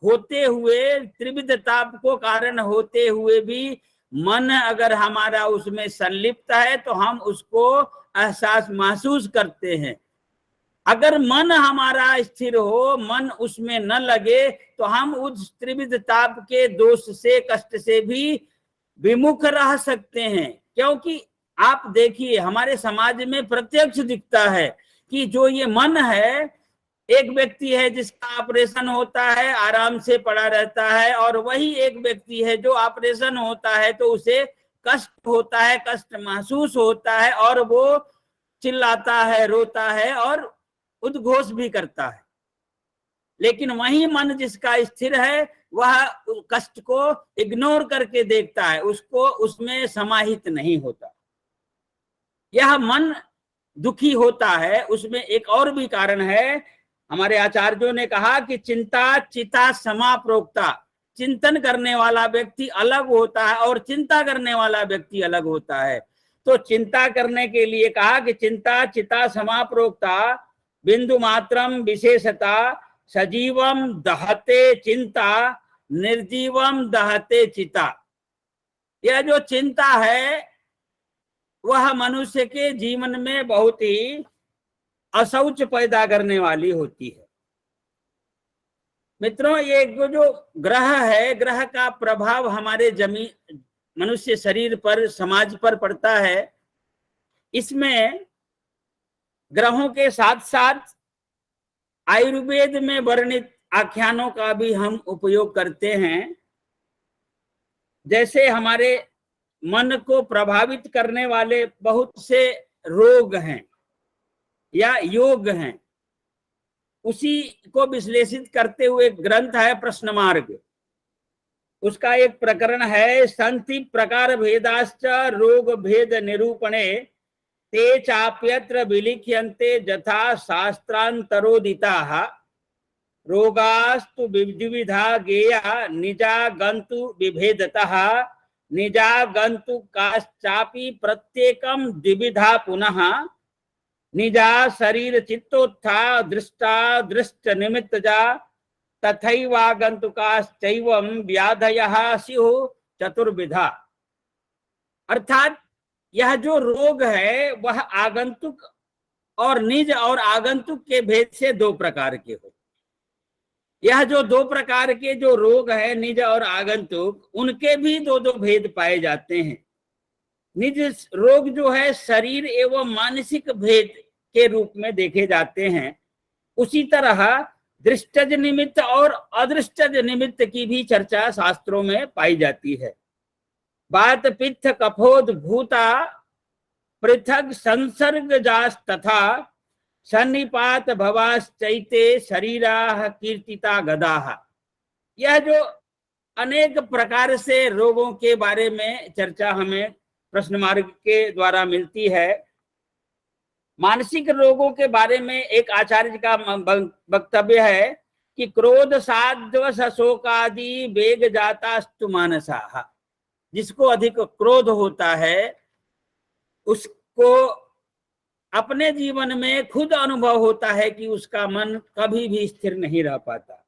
होते हुए, त्रिविध ताप को कारण होते हुए भी मन अगर हमारा उसमें संलिप्त है तो हम उसको एहसास महसूस करते हैं। अगर मन हमारा स्थिर हो, मन उसमें न लगे, तो हम उस त्रिविध ताप के दोष से, कष्ट से भी विमुख रह सकते हैं। क्योंकि आप देखिए हमारे समाज में प्रत्यक्ष दिखता है कि जो ये मन है, एक व्यक्ति है जिसका ऑपरेशन होता है, आराम से पड़ा रहता है, और वही एक व्यक्ति है जो ऑपरेशन होता है तो उसे कष्ट होता है, कष्ट महसूस होता है और वो चिल्लाता है, रोता है और उद्घोष भी करता है। लेकिन वही मन जिसका स्थिर है वह कष्ट को इग्नोर करके देखता है, उसको उसमें समाहित नहीं होता। यह मन दुखी होता है, उसमें एक और भी कारण है। हमारे आचार्यों ने कहा कि चिंता चिता समाप्रोक्ता, चिंतन करने वाला व्यक्ति अलग होता है और चिंता करने वाला व्यक्ति अलग होता है। तो चिंता करने के लिए कहा कि चिंता चिता समाप्रोक्ता बिंदु मात्रम विशेषता सजीवम दहते चिंता निर्जीवम दहते चिता। यह जो चिंता है वह मनुष्य के जीवन में बहुत ही असौच पैदा करने वाली होती है। मित्रों, ये जो ग्रह है, ग्रह का प्रभाव हमारे मनुष्य शरीर पर, समाज पर पड़ता है। इसमें ग्रहों के साथ साथ आयुर्वेद में वर्णित आख्यानों का भी हम उपयोग करते हैं। जैसे हमारे मन को प्रभावित करने वाले बहुत से रोग हैं या योग हैं, उसी को विश्लेषित करते हुए ग्रंथ है प्रश्न मार्ग। उसका एक प्रकरण है संति प्रकार भेदाश्च रोग भेद निरूपणे ते चाप्यत्र विलिख्यन्ते यथा शास्त्रांतरोदिताः रोगास्तु विविधा गेया निजा गंतु विभेदतः निजा गंतु काश्चापि प्रत्येकम द्विविधा पुनः निजा शरीर चित्तोत्था दृष्टा दृष्ट निमित्तजा तथैवागंतुकाश्चैवं व्याधयः स्युः चतुर्विधा। अर्थात यह जो रोग है वह आगंतुक और निज और आगंतुक के भेद से दो प्रकार के हो। यह जो दो प्रकार के जो रोग है, निज और आगंतुक, उनके भी दो दो भेद पाए जाते हैं। निज रोग जो है शरीर एवं मानसिक भेद के रूप में देखे जाते हैं। उसी तरह दृष्टज निमित्त और अदृष्टज निमित्त की भी चर्चा शास्त्रों में पाई जाती है। वात पित्त कफोद भूता पृथक संसर्ग जास तथा सन्निपात भवाश्चैते शरीराः कीर्तिता गदाः। यह जो अनेक प्रकार से रोगों के बारे में चर्चा हमें प्रश्न मार्ग के द्वारा मिलती है। मानसिक रोगों के बारे में एक आचार्य का वक्तव्य है कि क्रोध साध्व शोकादि वेग जातास्तु मानसाः। जिसको अधिक क्रोध होता है उसको अपने जीवन में खुद अनुभव होता है कि उसका मन कभी भी स्थिर नहीं रह पाता।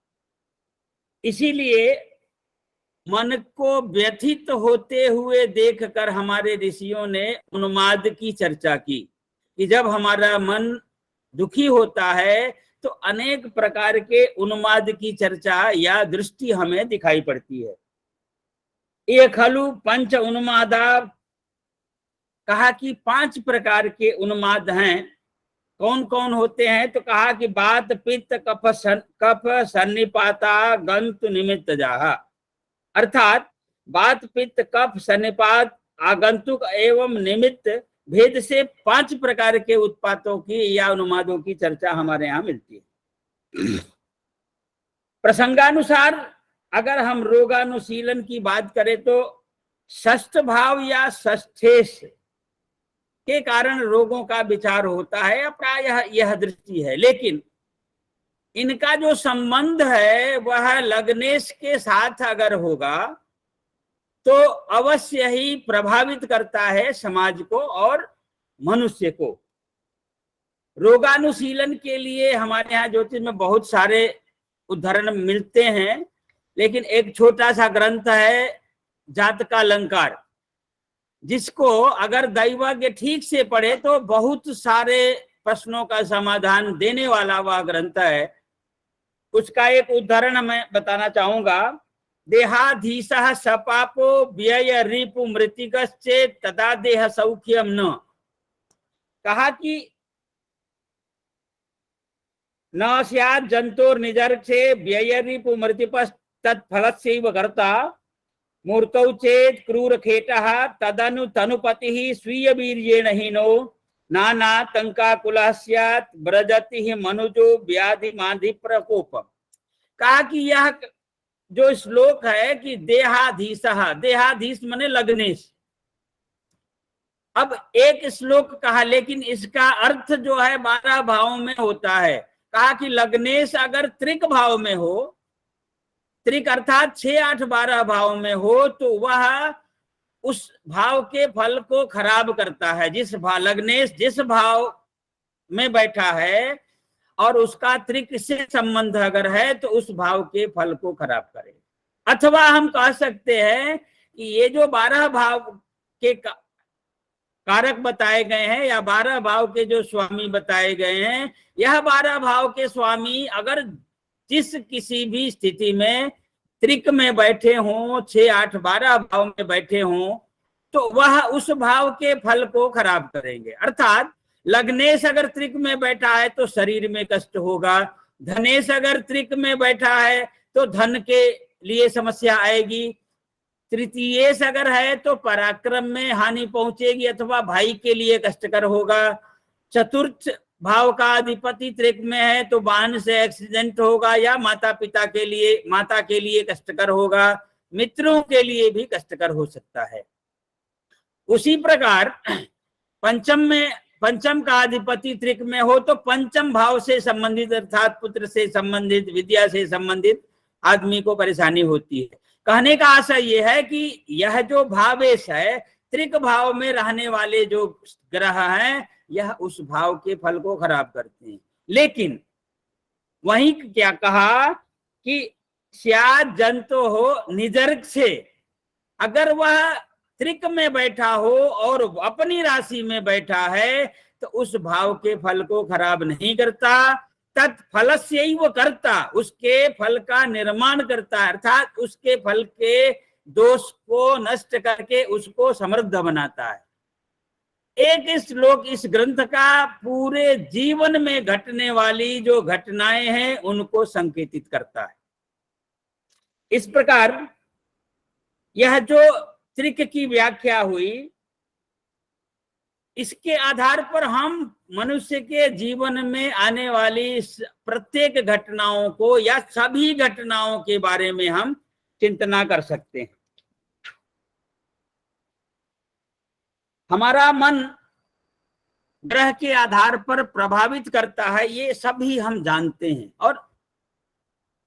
इसीलिए मन को व्यथित होते हुए देखकर हमारे ऋषियों ने उन्माद की चर्चा की कि जब हमारा मन दुखी होता है तो अनेक प्रकार के उन्माद की चर्चा या दृष्टि हमें दिखाई पड़ती है। ये खलु पंच उन्मादा, कहा कि 5 प्रकार के उन्माद हैं। कौन कौन होते हैं? तो कहा कि बात पित्त कफ सन्निपाता गंत निमित्त जाहा, अर्थात बात पित्त कफ सन्निपात आगंतुक एवं निमित्त भेद से 5 प्रकार के उत्पातों की या उन्मादों की चर्चा हमारे यहाँ मिलती है। प्रसंगानुसार अगर हम रोगानुशीलन की बात करें तो षष्ठ भाव या षष्ठेश के कारण रोगों का विचार होता है, प्रायः यह दृष्टि है। लेकिन इनका जो संबंध है वह लग्नेश के साथ अगर होगा तो अवश्य ही प्रभावित करता है समाज को और मनुष्य को। रोगानुशीलन के लिए हमारे यहाँ ज्योतिष में बहुत सारे उदाहरण मिलते हैं, लेकिन एक छोटा सा ग्रंथ है जातका अलंकार, जिसको अगर दैवज्ञ ठीक से पढ़े तो बहुत सारे प्रश्नों का समाधान देने वाला वह ग्रंथ है। उसका एक उदाहरण मैं बताना चाहूंगा। देहाधीशः सपापो व्यय रिपु मृतिकश्चेत् तदा देह सौख्यम न, कहा कि न स्यात् जंतुर निजर्क्षे व्यय रिपु मृतिपस् तत्फलस्यैव कर्ता मूर्तौ चेत् क्रूर खेटः तदनु तनुपतिः स्वीय वीर्येण हीनो नानातंकाकुलः स्यात् ब्रजतिः मनुजो व्याधि माधि प्रकोप। कहा कि यह जो श्लोक है कि देहाधीशः, देहाधीश माने लग्नेश। अब एक श्लोक कहा, लेकिन इसका अर्थ जो है 12 भावों में होता है। कहा कि लग्नेश अगर त्रिक भाव में हो, त्रिक अर्थात 6, 8, 12 भाव में हो, तो वह उस भाव के फल को खराब करता है। जिस भाव लग्नेश जिस भाव में बैठा है और उसका त्रिक से संबंध अगर है तो उस भाव के फल को खराब करे। अथवा हम कह सकते हैं कि ये जो 12 भाव के कारक बताए गए हैं या 12 भाव के जो स्वामी बताए गए हैं, यह 12 भाव के स्वामी अगर जिस किसी भी स्थिति में त्रिक में बैठे हों, 6, 8, 12 भाव में बैठे हों, तो वह उस भाव के फल को खराब करेंगे। अर्थात लग्नेश अगर त्रिक में बैठा है तो शरीर में कष्ट होगा, धनेश अगर त्रिक में बैठा है तो धन के लिए समस्या आएगी, तृतीयेश अगर है तो पराक्रम में हानि पहुंचेगी अथवा भाई के लिए कष्टकर होगा, चतुर्थ भाव का अधिपति त्रिक में है तो वाहन से एक्सीडेंट होगा या माता के लिए कष्टकर होगा, मित्रों के लिए भी कष्टकर हो सकता है। उसी प्रकार पंचम का अधिपति त्रिक में हो तो पंचम भाव से संबंधित अर्थात पुत्र से संबंधित, विद्या से संबंधित आदमी को परेशानी होती है। कहने का आशय यह है कि यह जो भावेश है, त्रिक भाव में रहने वाले जो ग्रह हैं, यह उस भाव के फल को खराब करते हैं। लेकिन वहीं क्या कहा कि स्यात् जंतो हो निजर्ग से, अगर वह त्रिक में बैठा हो और अपनी राशि में बैठा है तो उस भाव के फल को खराब नहीं करता, तत्फलस्यैव कर्ता, उसके फल का निर्माण करता है, अर्थात उसके फल के दोष को नष्ट करके उसको समृद्ध बनाता है। एक श्लोक इस ग्रंथ का पूरे जीवन में घटने वाली जो घटनाएं हैं उनको संकेतित करता है। इस प्रकार यह जो त्रिक की व्याख्या हुई, इसके आधार पर हम मनुष्य के जीवन में आने वाली प्रत्येक घटनाओं को या सभी घटनाओं के बारे में हम चिंतना कर सकते हैं। हमारा मन ग्रह के आधार पर प्रभावित करता है, ये सभी हम जानते हैं, और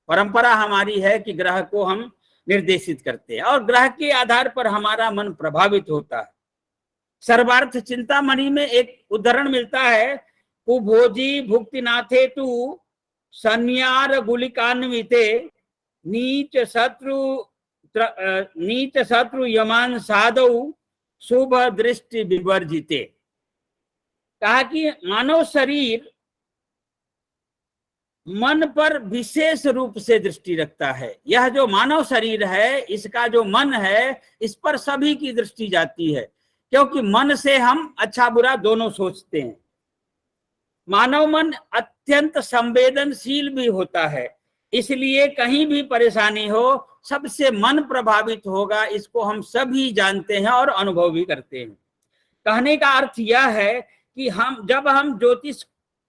परंपरा हमारी है कि ग्रह को हम निर्देशित करते हैं और ग्रह के आधार पर हमारा मन प्रभावित होता है। सर्वार्थ चिंतामणि में एक उदाहरण मिलता है, कुभोजी भुक्तिनाथे तु संन्यार गुलिकान्विते नीच शत्रु नीत शत्रु यमान साधु शुभ दृष्टि विवर्जिते। कहा कि मानव शरीर मन पर विशेष रूप से दृष्टि रखता है। यह जो मानव शरीर है, इसका जो मन है, इस पर सभी की दृष्टि जाती है, क्योंकि मन से हम अच्छा बुरा दोनों सोचते हैं। मानव मन अत्यंत संवेदनशील भी होता है, इसलिए कहीं भी परेशानी हो सबसे मन प्रभावित होगा, इसको हम सभी जानते हैं और अनुभव भी करते हैं। कहने का अर्थ यह है कि जब हम ज्योतिष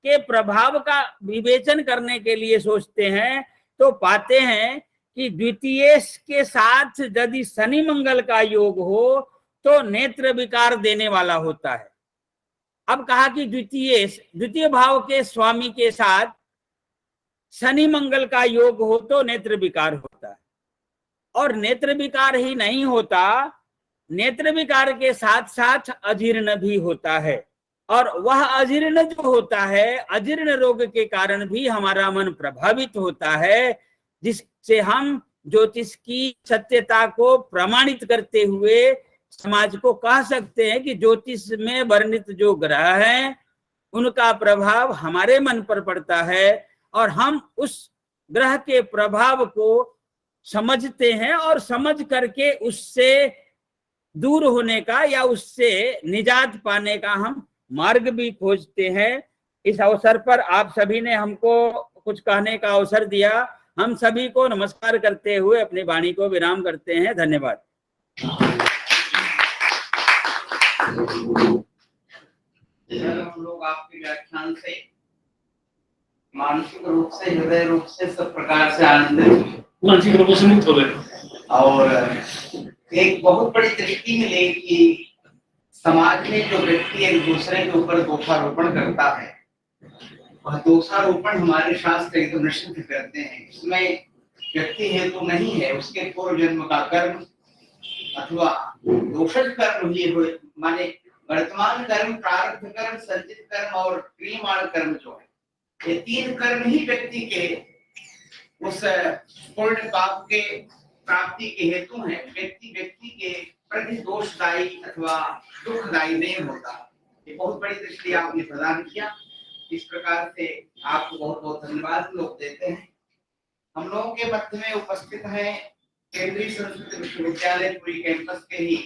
के प्रभाव का विवेचन करने के लिए सोचते हैं तो पाते हैं कि द्वितीय के साथ यदि शनि मंगल का योग हो तो नेत्र विकार देने वाला होता है। अब कहा कि द्वितीय भाव के स्वामी के साथ शनि मंगल का योग हो तो नेत्र विकार होता है। और नेत्र विकार ही नहीं होता, नेत्र विकार के साथ साथ अजीर्ण भी होता है। और वह अजीर्ण जो होता है, अजीर्ण रोग के कारण भी हमारा मन प्रभावित होता है, जिससे हम ज्योतिष की सत्यता को प्रमाणित करते हुए समाज को कह सकते हैं कि ज्योतिष में वर्णित जो ग्रह हैं उनका प्रभाव हमारे मन पर पड़ता है और हम उस ग्रह के प्रभाव को समझते हैं और समझ करके उससे दूर होने का या उससे निजात पाने का हम मार्ग भी खोजते हैं। इस अवसर पर आप सभी ने हमको कुछ कहने का अवसर दिया। हम सभी को नमस्कार करते हुए अपनी वाणी को विराम करते हैं। धन्यवाद। हम लोग आपके व्याख्यान से मानसिक रूप से, हृदय रूप से, सब प्रकार से आनंदित, मानसिक रूप से मुक्त हो गए और एक बहुत बड़ी दृष्टि मिली कि समाज में जो व्यक्ति एक दूसरे के ऊपर दोषारोपण करता है, वह दोषारोपण हमारे शास्त्र एकदम निषिद्ध करते हैं। इसमें व्यक्ति हेतु नहीं है, उसके पूर्व जन्म का कर्म अथवा दोषज कर्म ही हुए, माने वर्तमान कर्म, प्रारब्ध कर्म, संचित कर्म और क्रियमाण कर्म जो है, ये तीन कर्म ही व्यक्ति के उस पुण्य पाप के प्राप्ति के हेतु हैं। व्यक्ति के प्रति दोषदायी अथवा दुखदायी नहीं होता। ये बहुत बड़ी दृष्टि आपने प्रदान किया। इस प्रकार से आपको बहुत बहुत धन्यवाद लोग देते हैं। हम लोगों के मध्य में उपस्थित हैं केंद्रीय संस्कृत विश्वविद्यालय पुरी कैंपस के ही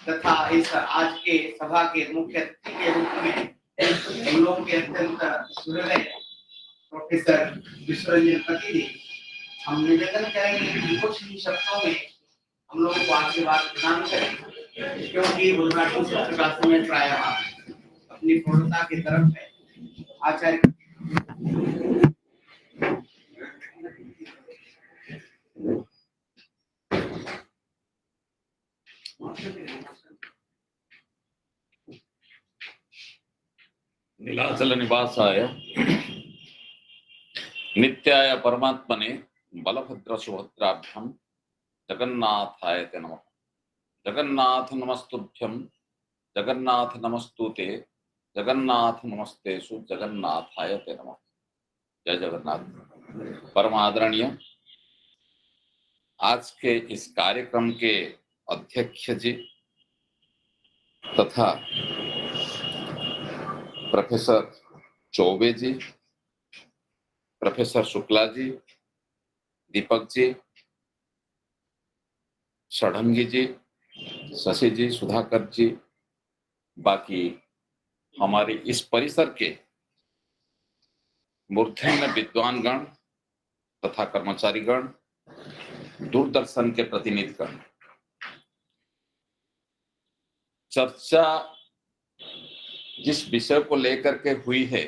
तथा इस आज के सभा के मुख्य अतिथि के रूप में हम लोगों के अत्यंत सुहृदय प्रोफेसर विश्वरंजन पति जी। हम निवेदन करेंगे कि कुछ ही शब्दों में हम लोगों को आशीर्वाद प्रदान करें, क्योंकि उद्घाटन सत्र का समय प्रायः अपनी पूर्णता की तरफ है। आचार्य नीलाचल निवासाय नित्याय परमात्मने बलभद्र सुभद्राभ्याम जगन्नाथाय ते नमः। जगन्नाथ नमस्तुभ्यं, जगन्नाथ नमस्तुते, जगन्नाथ नमस्तेषु, जगन्नाथाय ते नमः। जय जगन्नाथ। परम आदरणीय आज के इस कार्यक्रम के अध्यक्ष जी तथा प्रोफेसर चौबे जी, प्रोफेसर शुक्ला जी, दीपक जी, षडंगी जी, शशि जी, सुधाकर जी, बाकी हमारे इस परिसर के मूर्धन्य विद्वानगण तथा कर्मचारीगण, दूरदर्शन के प्रतिनिधिगण, चर्चा जिस विषय को लेकर के हुई है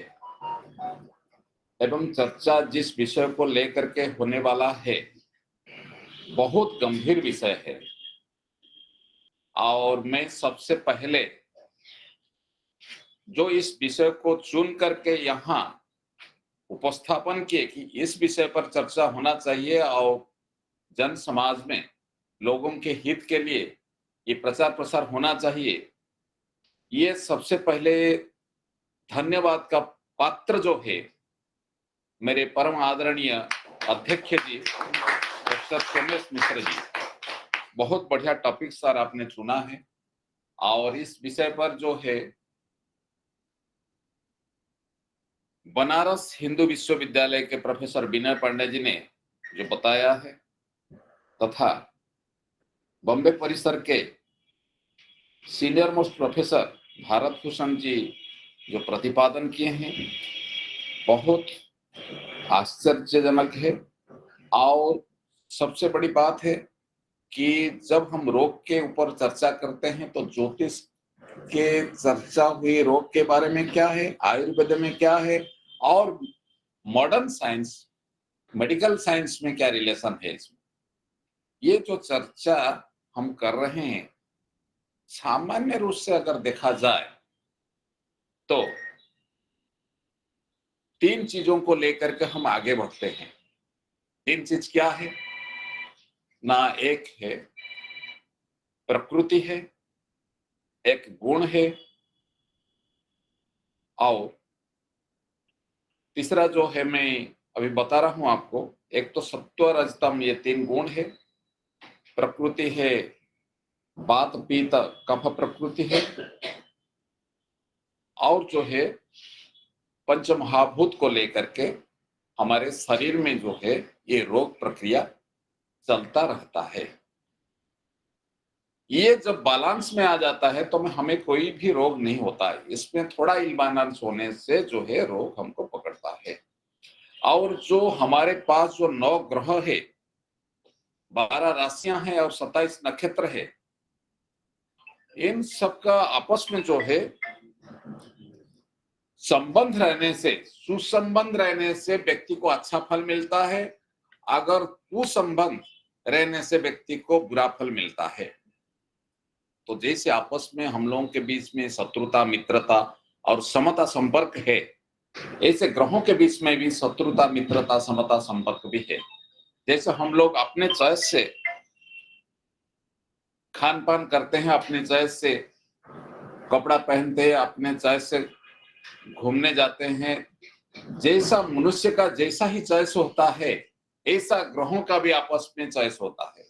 एवं चर्चा जिस विषय को लेकर के होने वाला है बहुत गंभीर विषय है। और मैं सबसे पहले जो इस विषय को चुन करके यहाँ उपस्थापन किए कि इस विषय पर चर्चा होना चाहिए और जन समाज में लोगों के हित के लिए ये प्रचार प्रसार होना चाहिए, ये सबसे पहले धन्यवाद का पात्र जो है मेरे परम आदरणीय अध्यक्ष जी प्रोफेसर सोमेश मिश्र जी। बहुत बढ़िया टॉपिक सर आपने चुना है, और इस विषय पर जो है बनारस हिंदू विश्वविद्यालय के प्रोफेसर विनय पांडे जी ने जो बताया है, तथा बॉम्बे परिसर के senior most professor Bharat Bhushan ji जो प्रतिपादन किए हैं, बहुत आश्चर्यजनक है। और सबसे बड़ी बात है कि जब हम रोग के ऊपर चर्चा करते हैं तो ज्योतिष के चर्चा हुई रोग के बारे में क्या है, आयुर्वेद में क्या है, और मॉडर्न साइंस मेडिकल साइंस में क्या रिलेशन है इसमें, ये जो चर्चा हम कर रहे हैं, सामान्य रूप से अगर देखा जाए तो 3 चीजों को लेकर के हम आगे बढ़ते हैं। 3 चीज क्या है ना, एक है प्रकृति है, एक गुण है, और तीसरा जो है मैं अभी बता रहा हूं आपको, एक तो सत्व रजतम, ये 3 गुण है। प्रकृति है वात पीत कफ प्रकृति है, और जो है पंच महाभूत को लेकर के हमारे शरीर में जो है ये रोग प्रक्रिया चलता रहता है। ये जब बैलेंस में आ जाता है तो हमें कोई भी रोग नहीं होता है। इसमें थोड़ा इम्बालांस होने से जो है रोग हमको पकड़ता है। और जो हमारे पास जो 9 ग्रह है, 12 राशियां हैं और 27 नक्षत्र है, इन सबका आपस में जो है संबंध रहने से, सुसंबंध रहने से व्यक्ति को अच्छा फल मिलता है। अगर कुसंबंध रहने से व्यक्ति को बुरा फल मिलता है। तो जैसे आपस में हम लोगों के बीच में शत्रुता, मित्रता और समता संपर्क है, ऐसे ग्रहों के बीच में भी शत्रुता, मित्रता, समता संपर्क भी है। जैसे हम लोग अपने चॉइस से खान पान करते हैं, अपने चॉइस से कपड़ा पहनते हैं, अपने चॉइस से घूमने जाते हैं, जैसा मनुष्य का जैसा ही चॉइस होता है, ऐसा ग्रहों का भी आपस में चॉइस होता है।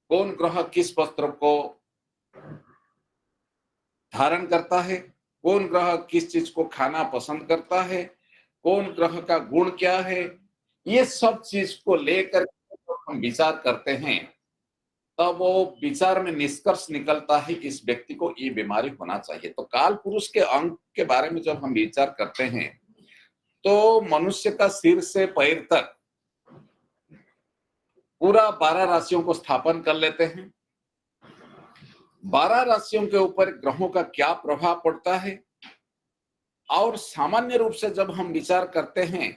कौन ग्रह किस वस्त्र को धारण करता है, कौन ग्रह किस चीज को खाना पसंद करता है, कौन ग्रह का गुण क्या है, ये सब चीज को लेकर हम विचार करते हैं, तब वो विचार में निष्कर्ष निकलता है कि इस व्यक्ति को ये बीमारी होना चाहिए। तो काल पुरुष के अंग के बारे में जब हम विचार करते हैं तो मनुष्य का सिर से पैर तक पूरा 12 राशियों को स्थापन कर लेते हैं। 12 राशियों के ऊपर ग्रहों का क्या प्रभाव पड़ता है, और सामान्य रूप से जब हम विचार करते हैं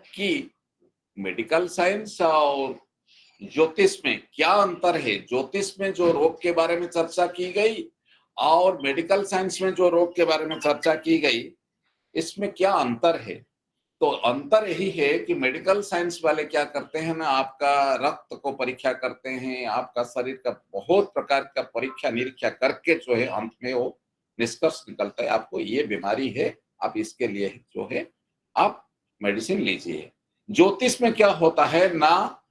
कि मेडिकल साइंस और ज्योतिष में क्या अंतर है, ज्योतिष में जो रोग के बारे में चर्चा की गई और मेडिकल साइंस में जो रोग के बारे में चर्चा की गई, इसमें क्या अंतर है। तो अंतर यही है कि मेडिकल साइंस वाले क्या करते हैं ना, आपका रक्त को परीक्षा करते हैं, आपका शरीर का बहुत प्रकार का परीक्षा निरीक्षा करके जो है अंत में वो निष्कर्ष निकलता है, आपको ये बीमारी है, आप इसके लिए जो है आप मेडिसिन लीजिए। ज्योतिष में क्या होता है ना,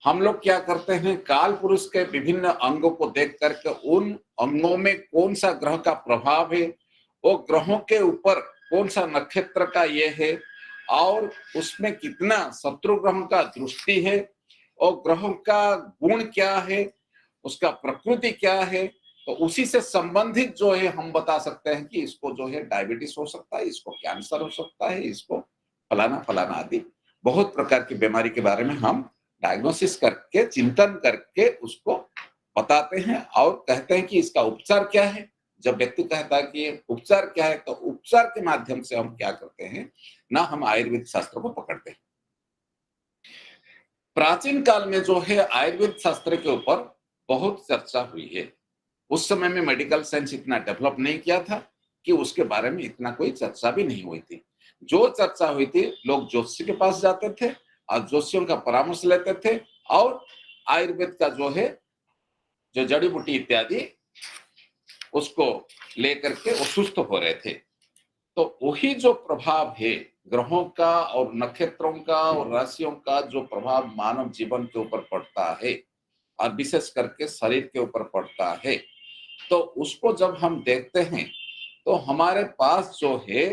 हम लोग क्या करते हैं, काल पुरुष के विभिन्न अंगों को देख करके उन अंगों में कौन सा ग्रह का प्रभाव है, वो ग्रहों के ऊपर कौन सा नक्षत्र का ये है, और उसमें कितना शत्रु ग्रहों का दृष्टि है, और ग्रहों का गुण क्या है, उसका प्रकृति क्या है, तो उसी से संबंधित जो है हम बता सकते हैं कि इसको जो है डायबिटीज हो सकता है, इसको कैंसर हो सकता है, इसको फलाना फलाना आदि बहुत प्रकार की बीमारी के बारे में हम डायग्नोसिस करके चिंतन करके उसको बताते हैं और कहते हैं कि इसका उपचार क्या है। जब व्यक्ति कहता है कि उपचार क्या है, तो उपचार के माध्यम से हम क्या करते हैं ना, हम आयुर्वेद शास्त्र को पकड़ते हैं। प्राचीन काल में जो है आयुर्वेद शास्त्र के ऊपर बहुत चर्चा हुई है। उस समय में मेडिकल साइंस इतना डेवलप नहीं किया था कि उसके बारे में इतना कोई चर्चा भी नहीं हुई थी। जो चर्चा हुई थी, लोग ज्योतिषी के पास जाते थे और ज्योतिषियों का परामर्श लेते थे, और आयुर्वेद का जो है जो जड़ी बूटी इत्यादि उसको लेकर के वो सुस्त हो रहे थे। तो वही जो प्रभाव है ग्रहों का और नक्षत्रों का और राशियों का, जो प्रभाव मानव जीवन के ऊपर पड़ता है, और विशेष करके शरीर के ऊपर पड़ता है। तो उसको जब हम देखते हैं तो हमारे पास जो है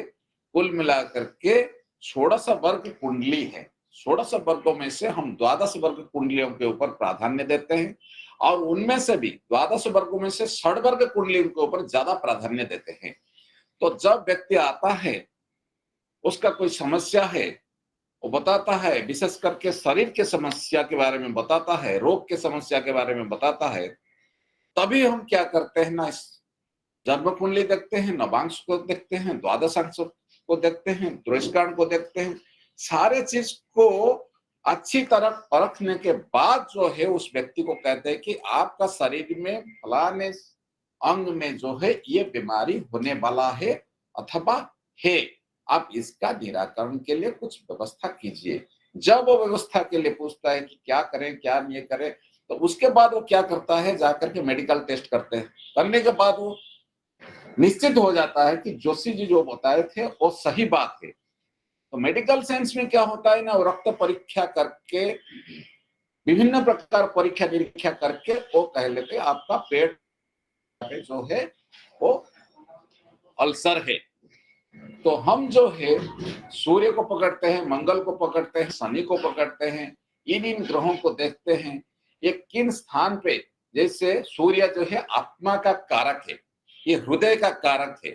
कुल मिलाकर के 16 वर्ग कुंडली है। 16 वर्गों में से हम 12 वर्ग कुंडलियों के ऊपर प्राधान्य देते हैं और उनमें से भी 12 वर्गों में से 6 वर्ग कुंडलियों के ऊपर ज्यादा प्राधान्य देते हैं। तो जब व्यक्ति आता है, उसका कोई समस्या है, वो बताता है, विशेष करके शरीर के समस्या के बारे में बताता है, रोग के समस्या के बारे में बताता है, तभी हम क्या करते हैं ना, इस जन्म कुंडली देखते हैं, नवांश को देखते हैं, द्वादशांश को देखते हैं, द्वेषकांड को देखते हैं। सारे चीज को अच्छी तरह परखने के बाद जो है उस व्यक्ति को कहते हैं कि आपका शरीर में फलाने अंग में जो है ये बीमारी होने वाला है अथवा है, आप इसका निराकरण के लिए कुछ व्यवस्था कीजिए। जब वो व्यवस्था के लिए पूछता है कि क्या करें क्या नहीं करें, तो उसके बाद वो क्या करता है, जाकर के मेडिकल टेस्ट करते हैं। करने के बाद वो निश्चित हो जाता है कि जोशी जी जो बताए थे वो सही बात है। तो मेडिकल साइंस में क्या होता है ना, वो रक्त परीक्षा करके, विभिन्न प्रकार परीक्षा निरीक्षा करके वो कह लेते आपका पेट जो है वो अल्सर है। तो हम जो है सूर्य को पकड़ते हैं, मंगल को पकड़ते हैं, शनि को पकड़ते हैं, इन ग्रहों को देखते हैं ये किन स्थान पे, जैसे सूर्य जो है आत्मा का कारक है, ये हृदय का कारक है,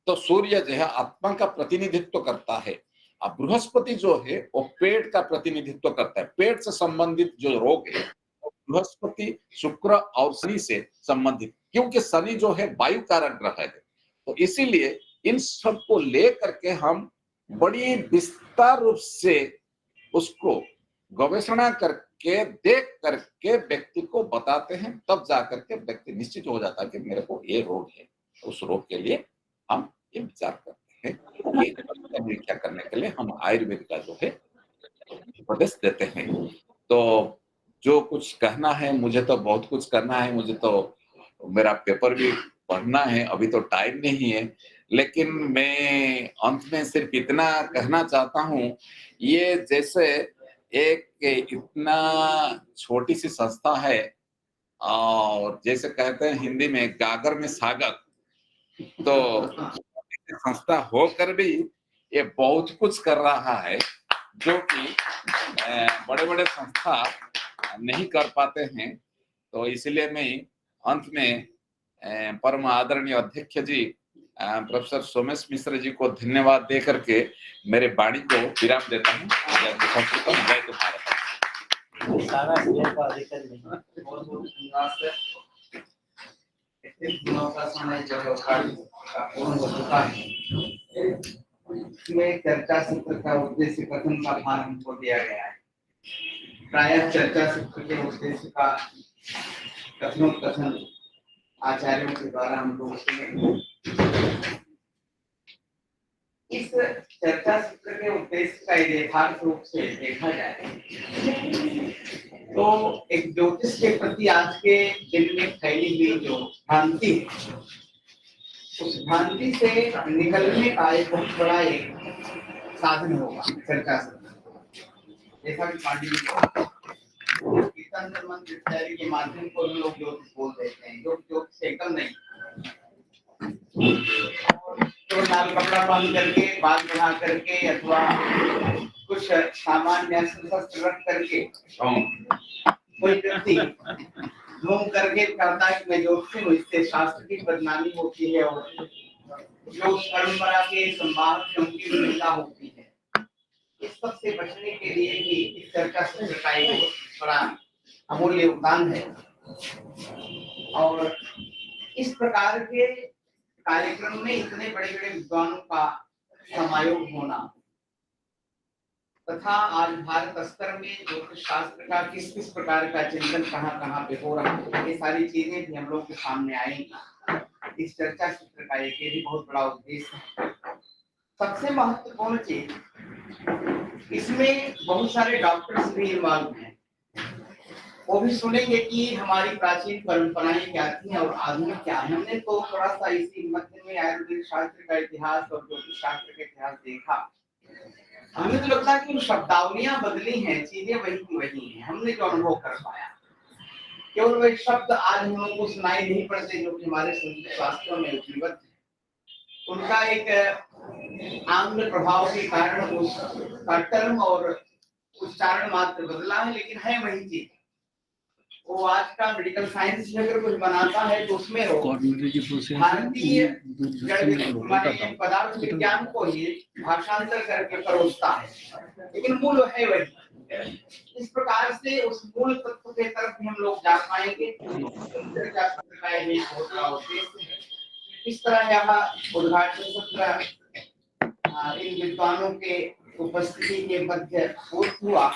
तो सूर्य जो है आत्मा का प्रतिनिधित्व करता है। अब बृहस्पति जो है वो पेट का प्रतिनिधित्व करता है। पेट से संबंधित जो रोग है बृहस्पति, शुक्र और शनि से संबंधित, क्योंकि शनि जो है वायु कारक ग्रह है। तो इसीलिए इन सब को लेकर के हम बड़ी विस्तार रूप से उसको गवेषणा करके देख करके व्यक्ति को बताते हैं, तब जाकर के व्यक्ति निश्चित हो जाता है कि मेरे को ये रोग है। उस रोग के लिए हम ये विचार करते हैं कि परीक्षा करने के लिए हम आयुर्वेद का जो है उपदेश देते हैं। तो जो कुछ कहना है, मुझे तो बहुत कुछ करना है, मुझे तो मेरा पेपर भी पढ़ना है, अभी तो टाइम नहीं है, लेकिन मैं अंत में सिर्फ इतना कहना चाहता हूँ, ये जैसे एक इतना छोटी सी संस्था है और जैसे कहते हैं हिंदी में गागर में सागर, तो संस्था होकर भी ये बहुत कुछ कर रहा है जो कि बड़े बड़े संस्था नहीं कर पाते हैं। तो इसलिए मैं अंत में परम आदरणीय अध्यक्ष जी प्रोफेसर सोमेश मिश्र जी को धन्यवाद दे करके मेरे वाणी को विराम देता हूँ। जय भारत। सारा श्रेय का अधिकारी नहीं। बहुत बहुत धन्यवाद सर। इस दिनों का समय जो है पूर्ण हो चुका है। इसमें चर्चा सत्र का उद्देश्य कथन का भार हमको दिया गया है। प्रायः चर्चा सत्र के उद्देश्य का कथन आचार्यों के द्वारा हम लोग सुने। इस चर्चा सत्र के उद्देश्य का यथार्थ रूप से देखा जाए तो एक ज्योतिष के प्रति आज के दिन में फैली हुई जो भ्रांति है, उस भ्रांति से निकलने का एक बहुत बड़ा एक साधन होगा चर्चा सत्र। जैसा कि पांडे जी कीर्तन मंत्र इत्यादि के माध्यम को लोग ज्योतिष बोल देते हैं, जो ज्योतिष एकल नहीं, तो लाल कपड़ा बांध करके, बाल बना करके अथवा कुछ सामान्य शस्त्र रख करके कोई व्यक्ति घूम करके कहता है कि मैं ज्योतिष हूँ, इससे शास्त्र की बदनामी होती है और जो परंपरा के संवाद से उनकी भूमिका होती है। इस सब से बचने के लिए भी इस चर्चा सत्र का एक बड़ा अमूल्य योगदान है। और इस प्रकार के कार्यक्रम में इतने बड़े बड़े विद्वानों का समायोग होना तथा आज भारत स्तर में ज्योतिष शास्त्र का किस किस प्रकार का चिंतन कहाँ पे हो रहा है, ये सारी चीजें भी हम लोग के सामने आएंगी। इस चर्चा सत्र का एक भी बहुत बड़ा उद्देश्य है। सबसे महत्वपूर्ण चीज इसमें बहुत सारे डॉक्टर्स भी इन्वॉल्व हैं, वो भी सुनेंगे कि हमारी प्राचीन परंपराएं क्या थी और आधुनिक क्या है। हमने तो थोड़ा सा इसी मध्य में आयुर्वेद शास्त्र का इतिहास और ज्योतिष शास्त्र का इतिहास देखा। हमें तो लगता है कि शब्दावलियां बदली हैं, चीजें वही की वही हैं, हमने जो अनुभव कर पाया। केवल वे शब्द आज हम लोगों को सुनाई नहीं पड़ते जो कि हमारे संस्कृत शास्त्रों में लिपिबद्ध है। उनका एक आंग्ल प्रभाव के कारण उसका टर्म और उच्चारण मात्र बदला है, लेकिन है वही चीज। वो आज का मेडिकल साइंस अगर कुछ बनाता है तो उसमें वो भारतीय पदार्थ विज्ञान को ही भाषांतर करके परोसता है, लेकिन मूल है वही। इस प्रकार से उस मूल तत्व के तरफ भी हम लोग जा पाएंगे। इस तरह यहाँ उद्घाटन सत्र इन विद्वानों के उपस्थिति के मध्य हुआ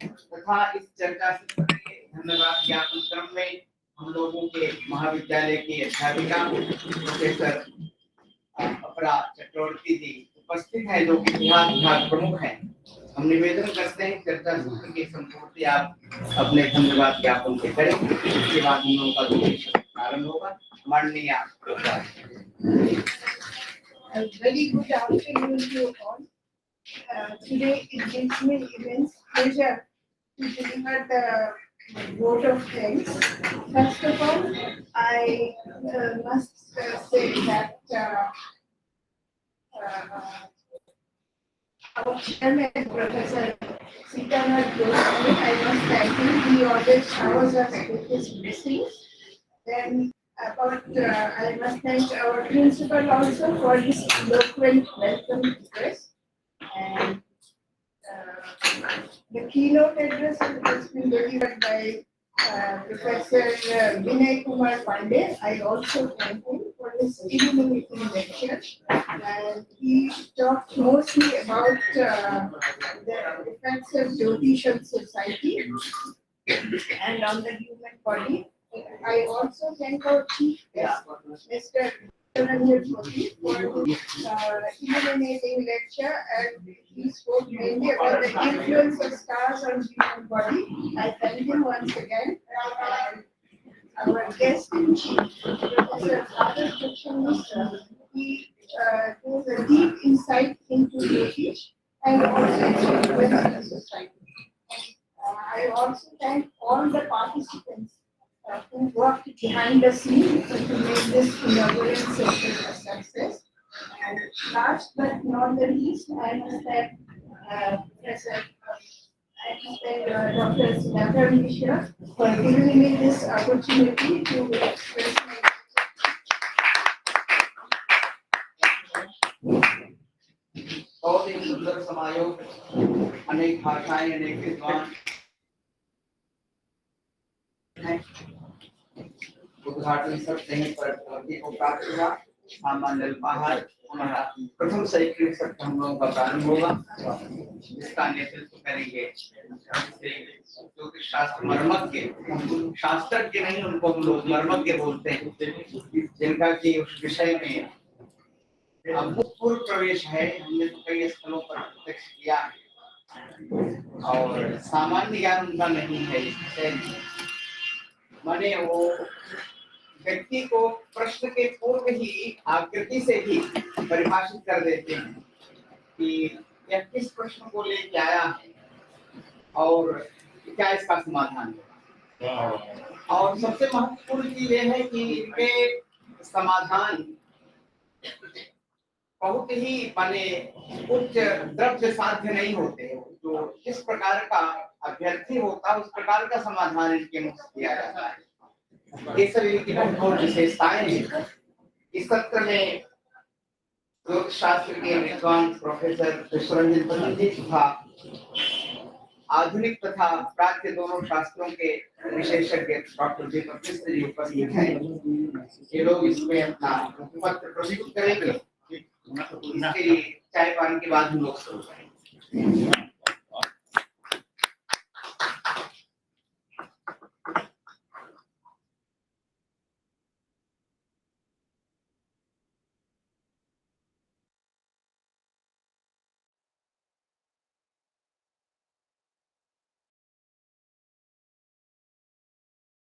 तथा इस चर्चा सत्र के धन्यवाद ज्ञापन क्रम में हम लोगों के महाविद्यालय की अध्यापिका प्रोफेसर अपरा चक्रवर्ती जी उपस्थित है, जो कि इतिहास विभाग प्रमुख हैं। हम निवेदन करते हैं चर्चा सत्र की संपूर्ति आप अपने धन्यवाद ज्ञापन से करें, इसके बाद हम लोगों का प्रारंभ होगा। माननीय very good afternoon to all. Today it gives me immense pleasure to deliver the vote of thanks. First of all, I must say that our chairman, Professor Sitanath Goswami, I must thank him. He always showers us with his blessings. Then I must thank our principal also for his eloquent welcome address. And the keynote address has been delivered by Professor Vinay Kumar Pandey. I also thank him for his illuminating lecture. And he talked mostly about the effects of Jyotisham society and on the human body. I also thank our chief guest, Mr. Ranjit Modi, for his illuminating lecture, and he spoke mainly about the influence of stars on human body. I thank him once again. Our guest in chief, Professor Father Christian Mishra, he gives a deep insight into Jyotish and also its influence in the society. I also thank all the participants who worked behind the scenes to make this inaugural session a success. And last but not the least, I must thank Dr. Sudhakar Mishra for giving me this opportunity to express my बहुत ही सुंदर समायोग, अनेक भाषाएं, अनेक विद्वान हैं। उद्घाटन सत्र पर को प्राप्त हुआ। सामान्य अल्पाहार पुनः प्रथम शैक्षणिक सत्र हम लोगों का प्रारंभ होगा, जिसका नेतृत्व करेंगे ज्योतिष शास्त्र मर्मज्ञ, शास्त्रज्ञ नहीं, उनको हम लोग मर्मज्ञ बोलते हैं, जिनका की उस विषय में अभूतपूर्व प्रवेश है। हमने तो कई स्थलों पर प्रत्यक्ष किया है और सामान्य ज्ञान उनका नहीं है इस विषय में। माने वो व्यक्ति को प्रश्न के पूर्व ही आकृति से ही परिभाषित कर देते हैं कि यह किस प्रश्न को लेके आया है और क्या इसका समाधान होगा। और सबसे महत्वपूर्ण चीज यह है कि इनके समाधान बहुत ही माने उच्च द्रव्य साध्य नहीं होते। जो जिस प्रकार का अभ्यर्थी होता है उस प्रकार का समाधान इनके मुख से किया जाता है। ये सभी की बहुत विशेषताएं हैं। इस सत्र में ज्योतिष शास्त्र के विद्वान प्रोफेसर विश्वरंजन पति जी तथा आधुनिक तथा प्राच्य दोनों शास्त्रों के विशेषज्ञ डॉक्टर दीपक मिश्र जी उपस्थित हैं। ये लोग इसमें अपना पत्र प्रस्तुत करेंगे। इसके लिए चाय पानी के बाद हम लोग शुरू करेंगे।